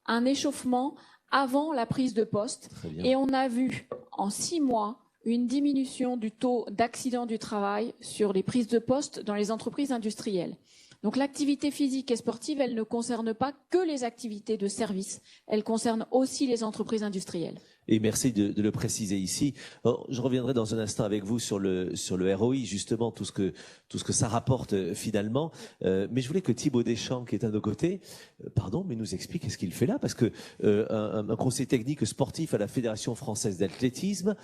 un échauffement avant la prise de poste. Et on a vu en 6 mois une diminution du taux d'accident du travail sur les prises de poste dans les entreprises industrielles. Donc l'activité physique et sportive, elle ne concerne pas que les activités de service, elle concerne aussi les entreprises industrielles. Et merci de le préciser ici. Alors, je reviendrai dans un instant avec vous sur le ROI, justement, tout ce que ça rapporte finalement. Mais je voulais que Thibaut Deschamps, qui est à nos côtés, mais nous explique ce qu'il fait là, parce que un conseiller technique sportif à la Fédération française d'athlétisme,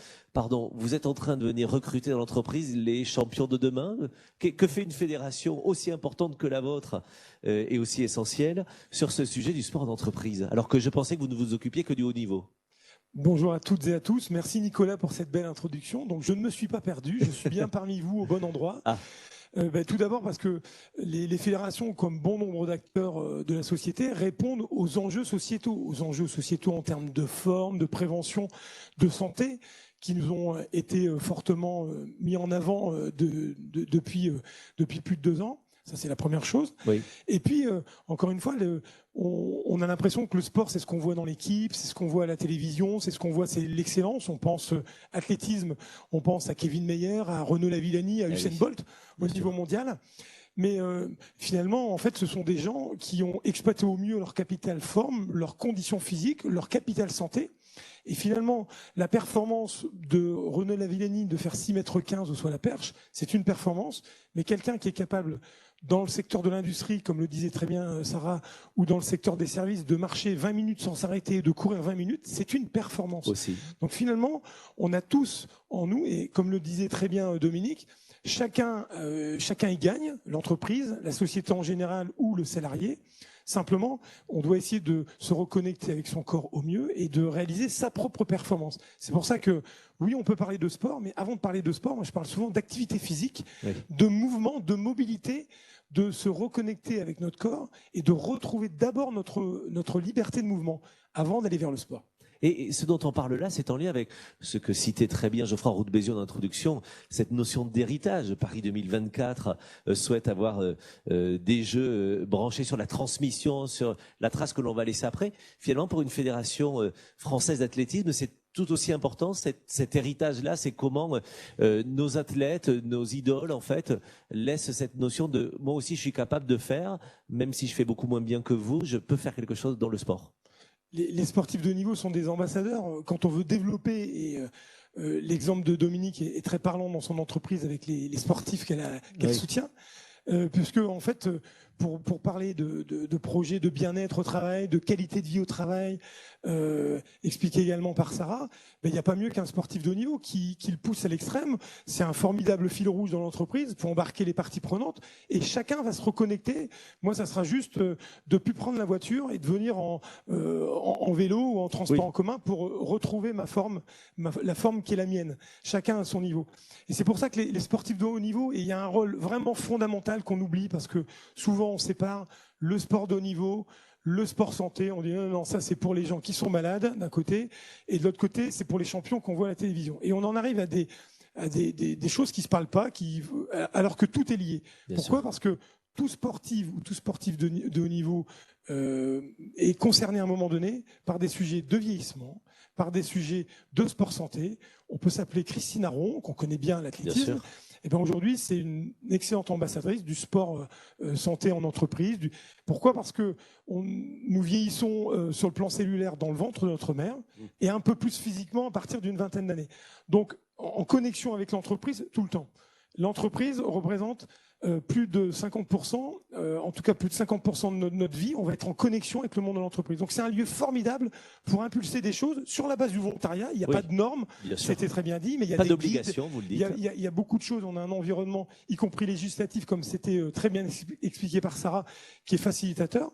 vous êtes en train de venir recruter dans l'entreprise les champions de demain. Que fait une fédération aussi importante que la vôtre et aussi essentielle sur ce sujet du sport d'entreprise, alors que je pensais que vous ne vous occupiez que du haut niveau? Bonjour à toutes et à tous. Merci Nicolas pour cette belle introduction. Donc je ne me suis pas perdu, je suis bien parmi vous au bon endroit. Tout d'abord parce que les fédérations, comme bon nombre d'acteurs de la société, répondent aux enjeux sociétaux en termes de forme, de prévention, de santé, qui nous ont été fortement mis en avant depuis plus de 2 ans. Ça, c'est la première chose. Oui. Et puis, encore une fois, on a l'impression que le sport, c'est ce qu'on voit dans l'équipe, c'est ce qu'on voit à la télévision, c'est ce qu'on voit, c'est l'excellence. On pense athlétisme, on pense à Kevin Mayer, à Renaud Lavillani, à Usain Bolt au niveau mondial. Mais finalement, en fait, ce sont des gens qui ont exploité au mieux leur capital forme, leurs conditions physiques, leur capital santé. Et finalement, la performance de Renaud Lavillani de faire 6,15 m au saut à la perche, c'est une performance. Mais quelqu'un qui est capable, dans le secteur de l'industrie, comme le disait très bien Sarah, ou dans le secteur des services, de marcher 20 minutes sans s'arrêter, de courir 20 minutes, c'est une performance. Aussi. Donc finalement, on a tous en nous, et comme le disait très bien Dominique, chacun y gagne, l'entreprise, la société en général ou le salarié. Simplement, on doit essayer de se reconnecter avec son corps au mieux et de réaliser sa propre performance. C'est pour ça que, oui, on peut parler de sport, mais avant de parler de sport, moi je parle souvent d'activité physique, de mouvement, de mobilité, de se reconnecter avec notre corps et de retrouver d'abord notre liberté de mouvement avant d'aller vers le sport. Et ce dont on parle là, c'est en lien avec ce que citait très bien Geoffroy Roux de Bézieux en introduction, cette notion d'héritage. Paris 2024 souhaite avoir des jeux branchés sur la transmission, sur la trace que l'on va laisser après. Finalement, pour une fédération française d'athlétisme, c'est tout aussi important, cet héritage-là, c'est comment nos athlètes, nos idoles, en fait, laissent cette notion de « moi aussi, je suis capable de faire, même si je fais beaucoup moins bien que vous, je peux faire quelque chose dans le sport ». les sportifs de haut niveau sont des ambassadeurs. Quand on veut développer, et l'exemple de Dominique est très parlant dans son entreprise avec les sportifs qu'elle soutient, puisque en fait, pour parler de projets de bien-être au travail, de qualité de vie au travail, expliqué également par Sarah, il n'y a pas mieux qu'un sportif de haut niveau qui le pousse à l'extrême. C'est un formidable fil rouge dans l'entreprise pour embarquer les parties prenantes et chacun va se reconnecter. Moi, ça sera juste de plus prendre la voiture et de venir en vélo ou en transport en commun pour retrouver la forme qui est la mienne. Chacun à son niveau. Et c'est pour ça que les sportifs de haut niveau, et il y a un rôle vraiment fondamental qu'on oublie parce que souvent on sépare le sport de haut niveau, le sport santé. On dit non, ça c'est pour les gens qui sont malades d'un côté, et de l'autre côté c'est pour les champions qu'on voit à la télévision. Et on en arrive à des choses qui se parlent pas, alors que tout est lié. Pourquoi ? Parce que tout sportif ou tout sportif de haut niveau est concerné à un moment donné par des sujets de vieillissement, par des sujets de sport santé. On peut s'appeler Christine Aron, qu'on connaît bien à l'athlétisme. Et bien aujourd'hui, c'est une excellente ambassadrice du sport santé en entreprise. Pourquoi ? Parce que nous vieillissons sur le plan cellulaire dans le ventre de notre mère et un peu plus physiquement à partir d'une vingtaine d'années. Donc, en connexion avec l'entreprise tout le temps. L'entreprise représente plus de 50%, en tout cas plus de 50% de notre vie, on va être en connexion avec le monde de l'entreprise. Donc c'est un lieu formidable pour impulser des choses sur la base du volontariat. Il n'y a pas de normes, c'était très bien dit, mais il y a pas des d'obligation, guides, vous le dites. Il y a beaucoup de choses. On a un environnement, y compris législatif, comme c'était très bien expliqué par Sarah, qui est facilitateur.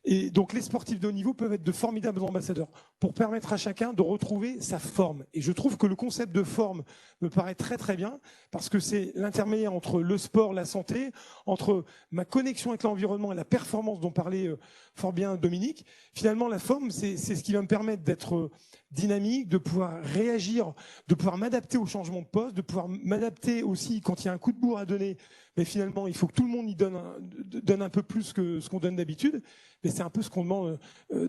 Et donc les sportifs de haut niveau peuvent être de formidables ambassadeurs pour permettre à chacun de retrouver sa forme. Et je trouve que le concept de forme me paraît très très bien parce que c'est l'intermédiaire entre le sport, la santé, entre ma connexion avec l'environnement et la performance dont parlait fort bien Dominique. Finalement, la forme, c'est ce qui va me permettre d'être dynamique, de pouvoir réagir, de pouvoir m'adapter au changement de poste, de pouvoir m'adapter aussi quand il y a un coup de bourre à donner. Mais finalement, il faut que tout le monde y donne un peu plus que ce qu'on donne d'habitude. Mais c'est un peu ce qu'on demande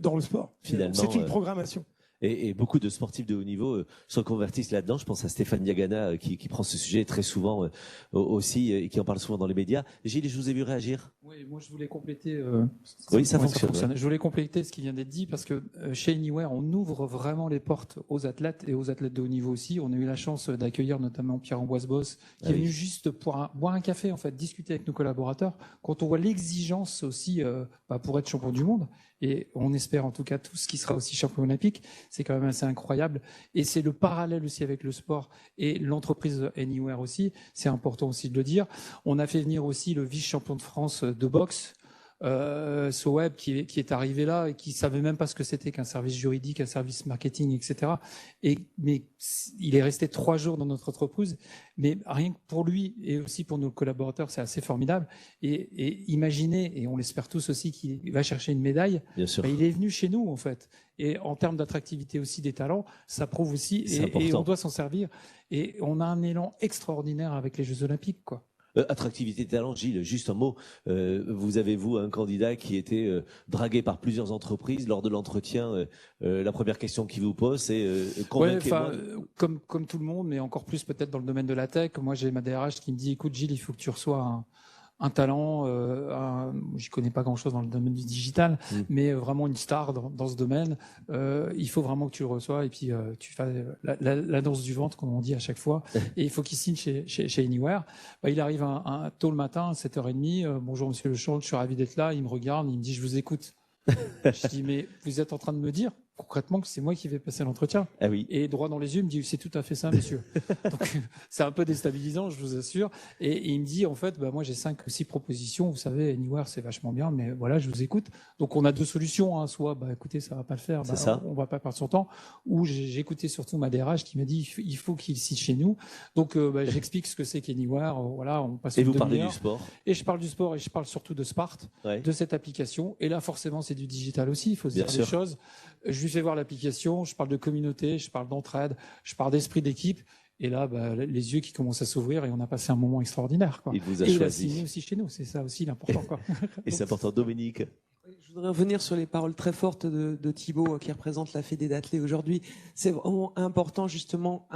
dans le sport. Finalement, c'est une programmation. Et beaucoup de sportifs de haut niveau se convertissent là-dedans. Je pense à Stéphane Diagana qui prend ce sujet très souvent aussi et qui en parle souvent dans les médias. Gilles, je vous ai vu réagir. Oui, moi je voulais compléter. Oui, ça fonctionne. Je voulais compléter ce qui vient d'être dit parce que chez Anywhere, on ouvre vraiment les portes aux athlètes et aux athlètes de haut niveau aussi. On a eu la chance d'accueillir notamment Pierre-Ambroise Boss qui est venu juste pour boire un café, en fait, discuter avec nos collaborateurs. Quand on voit l'exigence aussi pour être champion du monde, et on espère en tout cas tous qu'il sera aussi champion olympique, c'est quand même assez incroyable. Et c'est le parallèle aussi avec le sport et l'entreprise Anywhere aussi, c'est important aussi de le dire. On a fait venir aussi le vice-champion de France de boxe, Soeb, qui est arrivé là et qui savait même pas ce que c'était qu'un service juridique, un service marketing, etc. Mais il est resté 3 jours dans notre entreprise. Mais rien que pour lui et aussi pour nos collaborateurs, c'est assez formidable. Et imaginez, et on l'espère tous aussi, qu'il va chercher une médaille. Bien sûr. Il est venu chez nous, en fait. Et en termes d'attractivité aussi des talents, ça prouve aussi, et on doit s'en servir. Et on a un élan extraordinaire avec les Jeux Olympiques, quoi. Attractivité de talent, Gilles, juste un mot. Vous avez-vous un candidat qui était dragué par plusieurs entreprises lors de l'entretien la première question qu'il vous pose, c'est convainquez-moi. Comme tout le monde, mais encore plus peut-être dans le domaine de la tech. Moi, j'ai ma DRH qui me dit, écoute Gilles, il faut que tu reçois un talent, j'y connais pas grand-chose dans le domaine du digital, mais vraiment une star dans ce domaine. Il faut vraiment que tu le reçois et puis tu fasses la danse du ventre, comme on dit à chaque fois. Et il faut qu'il signe chez Anywhere. Il arrive tôt le matin, 7h30. Bonjour Monsieur Lechamp, je suis ravi d'être là. Il me regarde, il me dit, je vous écoute. Je dis, mais vous êtes en train de me dire concrètement que c'est moi qui vais passer l'entretien. Ah oui. Et droit dans les yeux, il me dit, c'est tout à fait ça, monsieur. Donc, c'est un peu déstabilisant, je vous assure. Et il me dit, en fait, moi, j'ai 5 ou 6 propositions. Vous savez, Anywhere, c'est vachement bien, mais voilà, je vous écoute. Donc, on a 2 solutions, hein. Soit, écoutez, ça va pas le faire. On va pas perdre son temps. Ou j'ai écouté surtout ma DRH qui m'a dit, il faut qu'il cite chez nous. Donc, j'explique ce que c'est qu'Anywhere. Voilà, on passe. Et vous parlez du sport. Et je parle du sport et je parle surtout de Sparte, de cette application. Et là, forcément, c'est du digital aussi. Il faut se dire des choses. Je lui fais voir l'application, je parle de communauté, je parle d'entraide, je parle d'esprit d'équipe. Et là, les yeux qui commencent à s'ouvrir et on a passé un moment extraordinaire, quoi. Il vous a choisi. Il a signé aussi chez nous, c'est ça aussi l'important, quoi. Et c'est important, Dominique. Je voudrais revenir sur les paroles très fortes de Thibaut, qui représente la Fédé d'athlée aujourd'hui. C'est vraiment important, justement,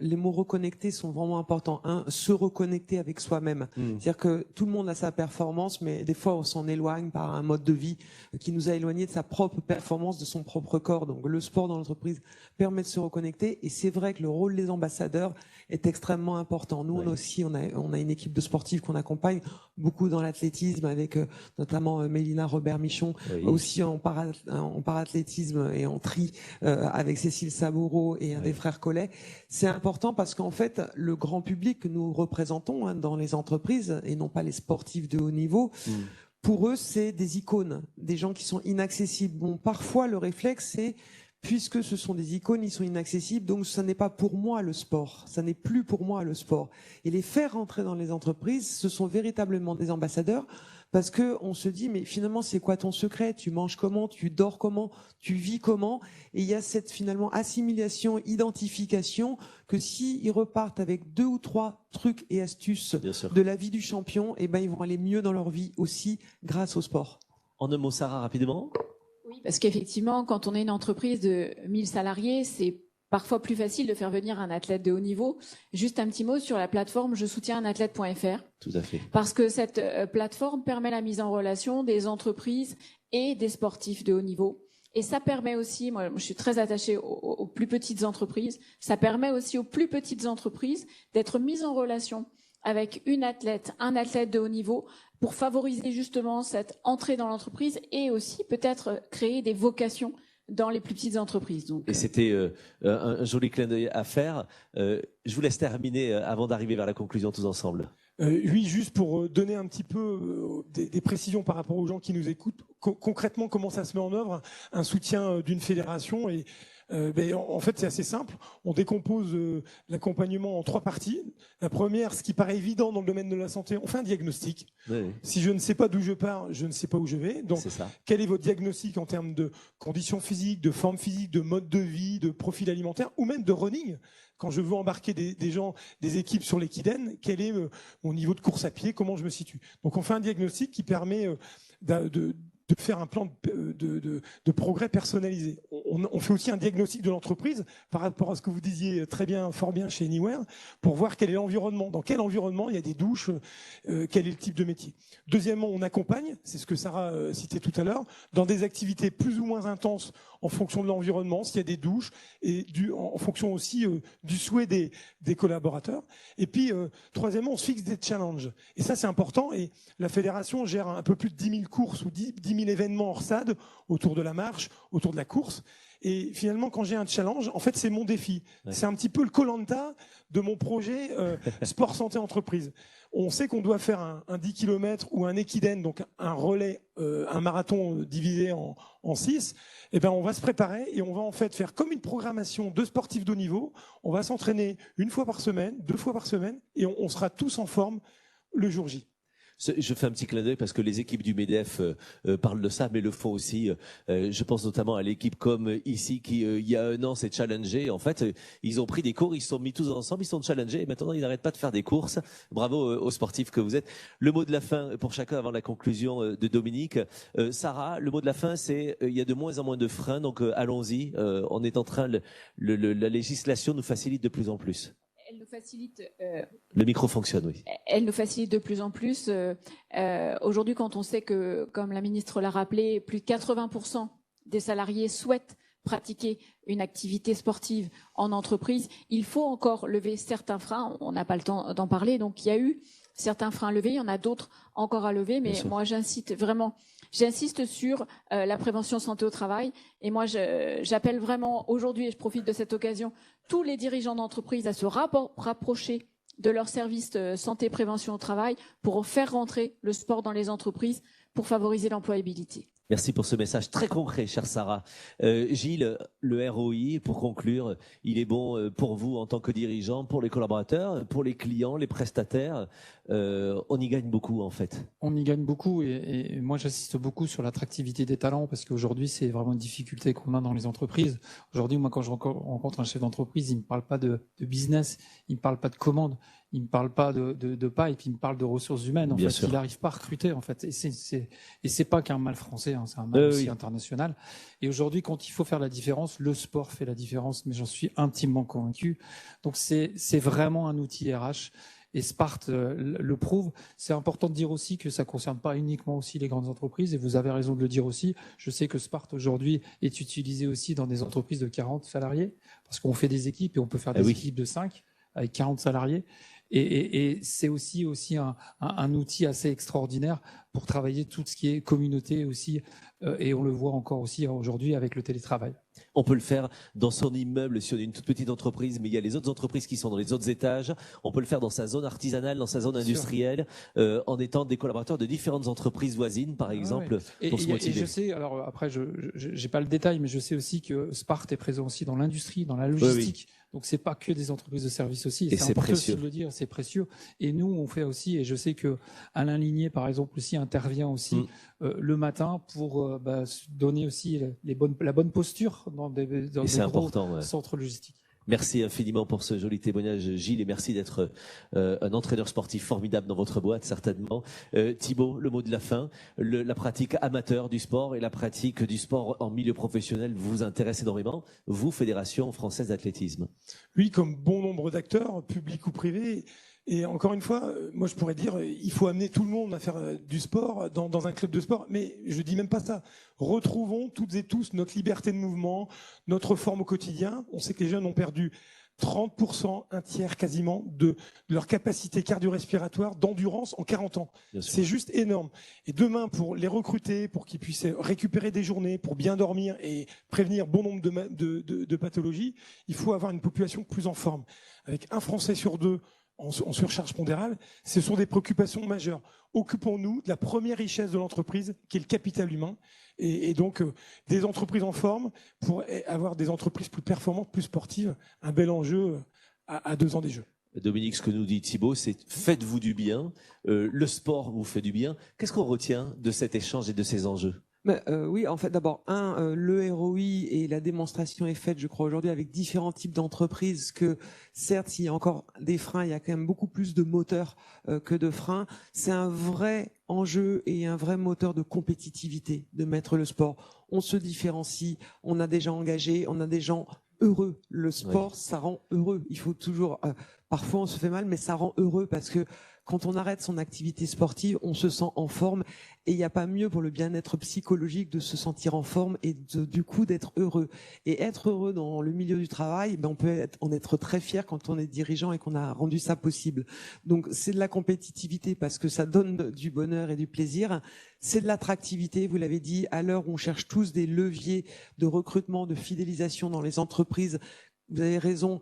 les mots reconnectés sont vraiment importants. Se reconnecter avec soi-même. C'est-à-dire que tout le monde a sa performance, mais des fois, on s'en éloigne par un mode de vie qui nous a éloignés de sa propre performance, de son propre corps. Donc, le sport dans l'entreprise permet de se reconnecter. Et c'est vrai que le rôle des ambassadeurs est extrêmement important. Nous, on a une équipe de sportifs qu'on accompagne beaucoup dans l'athlétisme, avec notamment Mélina Robert-Michon, aussi en parathlétisme et en tri avec Cécile Saboureau et un des frères Collet. C'est important parce qu'en fait, le grand public que nous représentons dans les entreprises, et non pas les sportifs de haut niveau, pour eux, c'est des icônes, des gens qui sont inaccessibles. Bon, parfois, le réflexe, c'est puisque ce sont des icônes, ils sont inaccessibles, donc ça n'est pas pour moi le sport, ça n'est plus pour moi le sport. Et les faire rentrer dans les entreprises, ce sont véritablement des ambassadeurs, parce que on se dit, mais finalement, c'est quoi ton secret? Tu manges comment? Tu dors comment? Tu vis comment? Et il y a cette finalement assimilation, identification, que s'ils repartent avec 2 ou 3 trucs et astuces de la vie du champion, eh ben ils vont aller mieux dans leur vie aussi grâce au sport. En un mot, Sarah, rapidement. Oui, parce qu'effectivement, quand on est une entreprise de 1000 salariés, c'est parfois plus facile de faire venir un athlète de haut niveau. Juste un petit mot sur la plateforme je soutiens un athlète.fr. Tout à fait. Parce que cette plateforme permet la mise en relation des entreprises et des sportifs de haut niveau. Et ça permet aussi, moi je suis très attachée aux plus petites entreprises, ça permet aussi aux plus petites entreprises d'être mises en relation avec un athlète de haut niveau, pour favoriser justement cette entrée dans l'entreprise et aussi peut-être créer des vocations dans les plus petites entreprises. Donc, et c'était un joli clin d'œil à faire. Je vous laisse terminer avant d'arriver vers la conclusion tous ensemble. Oui, juste pour donner un petit peu des précisions par rapport aux gens qui nous écoutent. Concrètement, comment ça se met en œuvre, un soutien d'une fédération et en fait, c'est assez simple. On décompose l'accompagnement en 3 parties. La première, ce qui paraît évident dans le domaine de la santé, on fait un diagnostic. Oui. Si je ne sais pas d'où je pars, je ne sais pas où je vais. Donc, quel est votre diagnostic en termes de conditions physiques, de forme physique, de mode de vie, de profil alimentaire ou même de running? Quand je veux embarquer des gens, des équipes sur l'équidène, quel est mon niveau de course à pied, comment je me situe? Donc, on fait un diagnostic qui permet de faire un plan de progrès personnalisé. On fait aussi un diagnostic de l'entreprise par rapport à ce que vous disiez fort bien chez Anywhere, pour voir quel est l'environnement. Dans quel environnement il y a des douches, quel est le type de métier. Deuxièmement, on accompagne, c'est ce que Sarah citait tout à l'heure, dans des activités plus ou moins intenses en fonction de l'environnement, s'il y a des douches, et en fonction aussi du souhait des collaborateurs. Et puis, troisièmement, on se fixe des challenges. Et ça, c'est important. Et la fédération gère un peu plus de 10 000 courses ou 10 000 événements hors stade, autour de la marche, autour de la course. Et finalement, quand j'ai un challenge, en fait, c'est mon défi. Ouais. C'est un petit peu le Koh-Lanta de mon projet sport santé entreprise. On sait qu'on doit faire un 10 km ou un équidène, donc un relais, un marathon divisé en 6. Et ben, on va se préparer et on va en fait faire comme une programmation de sportifs de haut niveau. On va s'entraîner 1 fois par semaine, 2 fois par semaine, et on sera tous en forme le jour J. Je fais un petit clin d'œil parce que les équipes du MEDEF parlent de ça, mais le font aussi. Je pense notamment à l'équipe comme ici qui, il y a 1 an, s'est challengée. En fait, ils ont pris des cours, ils se sont mis tous ensemble, ils sont challengés et maintenant ils n'arrêtent pas de faire des courses. Bravo aux sportifs que vous êtes. Le mot de la fin pour chacun avant la conclusion de Dominique. Sarah, le mot de la fin, c'est il y a de moins en moins de freins, donc allons-y. On est en train, la législation nous facilite de plus en plus. Elle nous facilite. Le micro fonctionne, oui. Elle nous facilite de plus en plus. Aujourd'hui, quand on sait que, comme la ministre l'a rappelé, plus de 80% des salariés souhaitent pratiquer une activité sportive en entreprise, il faut encore lever certains freins. On n'a pas le temps d'en parler. Donc, il y a eu certains freins levés. Il y en a d'autres encore à lever. Mais moi, j'insiste sur la prévention santé au travail. Et moi, j'appelle vraiment aujourd'hui, et je profite de cette occasion, tous les dirigeants d'entreprise à se rapprocher de leur service de santé prévention au travail pour faire rentrer le sport dans les entreprises pour favoriser l'employabilité. Merci pour ce message très concret, chère Sarah. Gilles, le ROI, pour conclure, il est bon pour vous en tant que dirigeant, pour les collaborateurs, pour les clients, les prestataires. On y gagne beaucoup, en fait. On y gagne beaucoup et moi, j'insiste beaucoup sur l'attractivité des talents parce qu'aujourd'hui, c'est vraiment une difficulté qu'on a dans les entreprises. Aujourd'hui, moi, quand je rencontre un chef d'entreprise, il me parle pas de business, il me parle pas de commande, il me parle pas de pipe, il me parle de ressources humaines. En Bien fait, sûr. il n'arrive pas à recruter. En fait, et c'est pas qu'un mal français, hein, c'est un mal aussi international. Et aujourd'hui, quand il faut faire la différence, le sport fait la différence. Mais j'en suis intimement convaincu. Donc c'est vraiment un outil RH. Et Sparte le prouve. C'est important de dire aussi que ça concerne pas uniquement aussi les grandes entreprises, et vous avez raison de le dire aussi. Je sais que Sparte aujourd'hui est utilisé aussi dans des entreprises de 40 salariés, parce qu'on fait des équipes et on peut faire des équipes de 5 avec 40 salariés. Et c'est aussi un outil assez extraordinaire pour travailler tout ce qui est communauté aussi, et on le voit encore aussi aujourd'hui avec le télétravail. On peut le faire dans son immeuble si on est une toute petite entreprise, mais il y a les autres entreprises qui sont dans les autres étages. On peut le faire dans sa zone artisanale, dans sa zone industrielle, en étant des collaborateurs de différentes entreprises voisines, par exemple, pour se motiver. Et je sais, alors après, je n'ai pas le détail, mais je sais aussi que Sparte est présent aussi dans l'industrie, dans la logistique. Donc c'est pas que des entreprises de services aussi. Et c'est important aussi de le dire, c'est précieux. Et nous, on fait aussi, et je sais que Alain Ligné, par exemple, aussi intervient aussi le matin pour donner aussi la bonne posture dans des gros centres logistiques. Merci infiniment pour ce joli témoignage, Gilles, et merci d'être un entraîneur sportif formidable dans votre boîte, certainement. Thibaut, le mot de la fin. La pratique amateur du sport et la pratique du sport en milieu professionnel vous intéressent énormément, vous, Fédération française d'athlétisme. Oui, comme bon nombre d'acteurs, publics ou privés. Et encore une fois, moi je pourrais dire, il faut amener tout le monde à faire du sport dans un club de sport, mais je dis même pas ça. Retrouvons toutes et tous notre liberté de mouvement, notre forme au quotidien. On sait que les jeunes ont perdu 30%, un tiers quasiment, de leur capacité cardio-respiratoire d'endurance en 40 ans. C'est juste énorme. Et demain, pour les recruter, pour qu'ils puissent récupérer des journées, pour bien dormir et prévenir bon nombre de pathologies, il faut avoir une population plus en forme. Avec un Français sur 2 en surcharge pondérale, ce sont des préoccupations majeures. Occupons-nous de la première richesse de l'entreprise, qui est le capital humain, et donc des entreprises en forme pour avoir des entreprises plus performantes, plus sportives, un bel enjeu à 2 ans des Jeux. Dominique, ce que nous dit Thibaut, c'est faites-vous du bien, le sport vous fait du bien. Qu'est-ce qu'on retient de cet échange et de ces enjeux ? Oui, en fait, d'abord, le ROI et la démonstration est faite, je crois, aujourd'hui avec différents types d'entreprises que, certes, s'il y a encore des freins, il y a quand même beaucoup plus de moteurs que de freins. C'est un vrai enjeu et un vrai moteur de compétitivité de mettre le sport. On se différencie, on a des gens engagés, on a des gens heureux. Le sport, ça rend heureux. Il faut toujours... parfois, on se fait mal, mais ça rend heureux parce que quand on arrête son activité sportive, on se sent en forme et il n'y a pas mieux pour le bien-être psychologique de se sentir en forme et du coup d'être heureux. Et être heureux dans le milieu du travail, on peut en être très fier quand on est dirigeant et qu'on a rendu ça possible. Donc c'est de la compétitivité parce que ça donne du bonheur et du plaisir. C'est de l'attractivité, vous l'avez dit, à l'heure où on cherche tous des leviers de recrutement, de fidélisation dans les entreprises. Vous avez raison,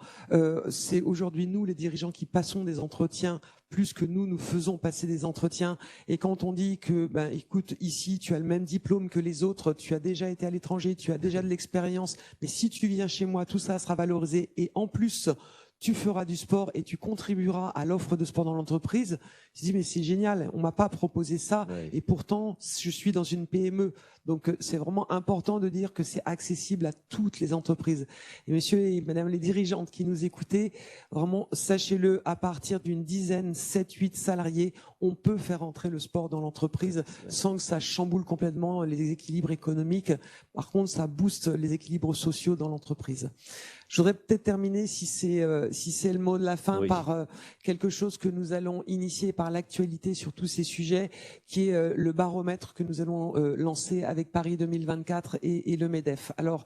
c'est aujourd'hui nous, les dirigeants, qui passons des entretiens plus que nous faisons passer des entretiens. Et quand on dit que, écoute, ici, tu as le même diplôme que les autres, tu as déjà été à l'étranger, tu as déjà de l'expérience, mais si tu viens chez moi, tout ça sera valorisé. Et en plus, tu feras du sport et tu contribueras à l'offre de sport dans l'entreprise. Je dis, mais c'est génial, on m'a pas proposé ça. Et pourtant, je suis dans une PME. Donc, c'est vraiment important de dire que c'est accessible à toutes les entreprises. Et messieurs et madame les dirigeantes qui nous écoutez, vraiment, sachez-le, à partir d'une dizaine, 7, 8 salariés, on peut faire entrer le sport dans l'entreprise sans que ça chamboule complètement les équilibres économiques. Par contre, ça booste les équilibres sociaux dans l'entreprise. Je voudrais peut-être terminer, si c'est le mot de la fin, par quelque chose que nous allons initier par l'actualité sur tous ces sujets, qui est le baromètre que nous allons lancer avec Paris 2024 et le MEDEF. Alors,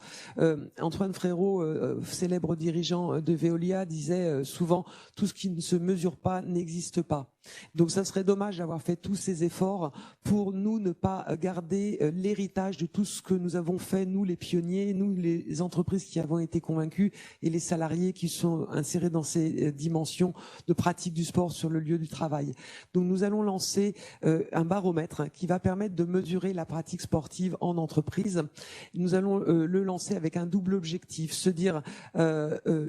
Antoine Frérot, célèbre dirigeant de Veolia, disait souvent « tout ce qui ne se mesure pas n'existe pas ». Donc ça serait dommage d'avoir fait tous ces efforts pour nous ne pas garder l'héritage de tout ce que nous avons fait, nous les pionniers, nous les entreprises qui avons été convaincus et les salariés qui sont insérés dans ces dimensions de pratique du sport sur le lieu du travail. Donc nous allons lancer un baromètre qui va permettre de mesurer la pratique sportive en entreprise. Nous allons le lancer avec un double objectif, se dire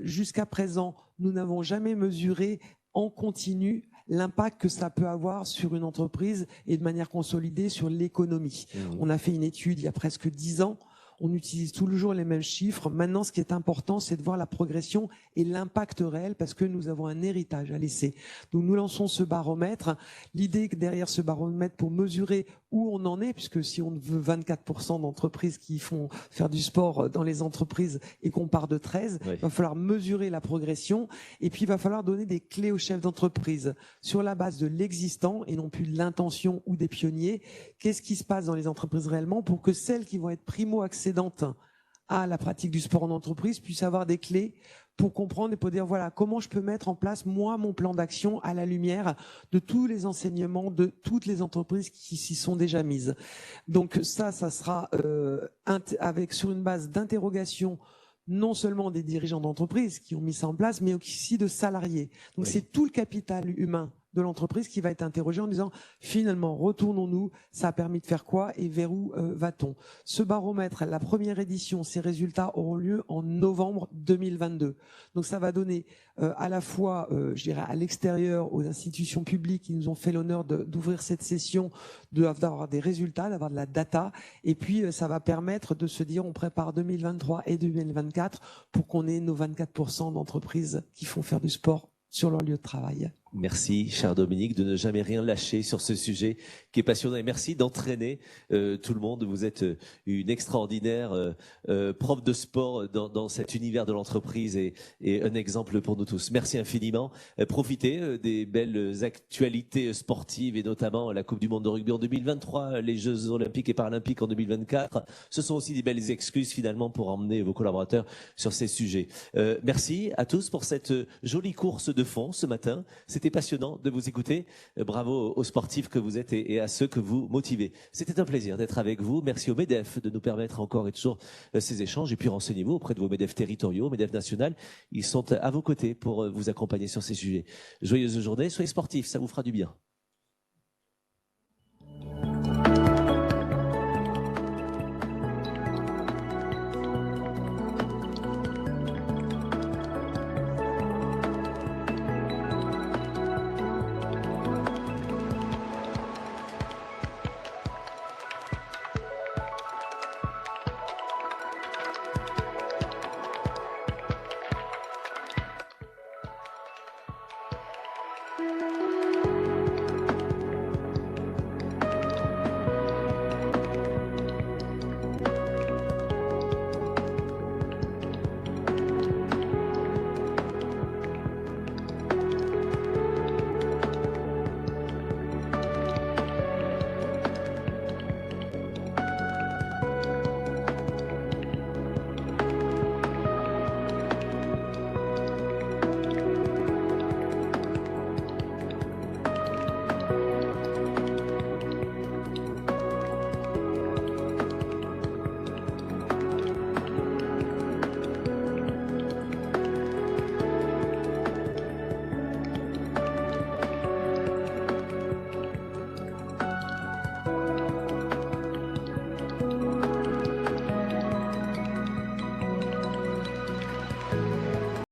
jusqu'à présent nous n'avons jamais mesuré en continu l'impact que ça peut avoir sur une entreprise et de manière consolidée sur l'économie. On a fait une étude il y a presque 10 ans. On utilise tous les jours les mêmes chiffres. Maintenant, ce qui est important, c'est de voir la progression et l'impact réel parce que nous avons un héritage à laisser. Donc, nous lançons ce baromètre. L'idée derrière ce baromètre pour mesurer où on en est, puisque si on veut 24% d'entreprises qui font faire du sport dans les entreprises et qu'on part de 13, il va falloir mesurer la progression et puis il va falloir donner des clés aux chefs d'entreprise sur la base de l'existant et non plus de l'intention ou des pionniers. Qu'est-ce qui se passe dans les entreprises réellement pour que celles qui vont être primo-accédantes à la pratique du sport en entreprise puissent avoir des clés pour comprendre et pour dire voilà comment je peux mettre en place moi mon plan d'action à la lumière de tous les enseignements de toutes les entreprises qui s'y sont déjà mises. Donc ça sera avec sur une base d'interrogation non seulement des dirigeants d'entreprise qui ont mis ça en place, mais aussi de salariés. Donc c'est tout le capital humain de l'entreprise qui va être interrogé en disant finalement retournons-nous, ça a permis de faire quoi et vers où va-t-on? Ce baromètre, la première édition, ces résultats auront lieu en novembre 2022. Donc ça va donner à la fois, je dirais, à l'extérieur aux institutions publiques qui nous ont fait l'honneur d'ouvrir cette session, d'avoir des résultats, d'avoir de la data, et puis ça va permettre de se dire on prépare 2023 et 2024 pour qu'on ait nos 24% d'entreprises qui font faire du sport sur leur lieu de travail. Merci, cher Dominique, de ne jamais rien lâcher sur ce sujet qui est passionnant. Et merci d'entraîner tout le monde. Vous êtes une extraordinaire prof de sport dans cet univers de l'entreprise et un exemple pour nous tous. Merci infiniment. Profitez des belles actualités sportives et notamment la Coupe du Monde de rugby en 2023, les Jeux Olympiques et Paralympiques en 2024. Ce sont aussi des belles excuses finalement pour emmener vos collaborateurs sur ces sujets. Merci à tous pour cette jolie course de fond ce matin. C'était passionnant de vous écouter. Bravo aux sportifs que vous êtes et à ceux que vous motivez. C'était un plaisir d'être avec vous. Merci au MEDEF de nous permettre encore et toujours ces échanges. Et puis renseignez-vous auprès de vos MEDEF territoriaux, MEDEF national. Ils sont à vos côtés pour vous accompagner sur ces sujets. Joyeuse journée, soyez sportifs, ça vous fera du bien.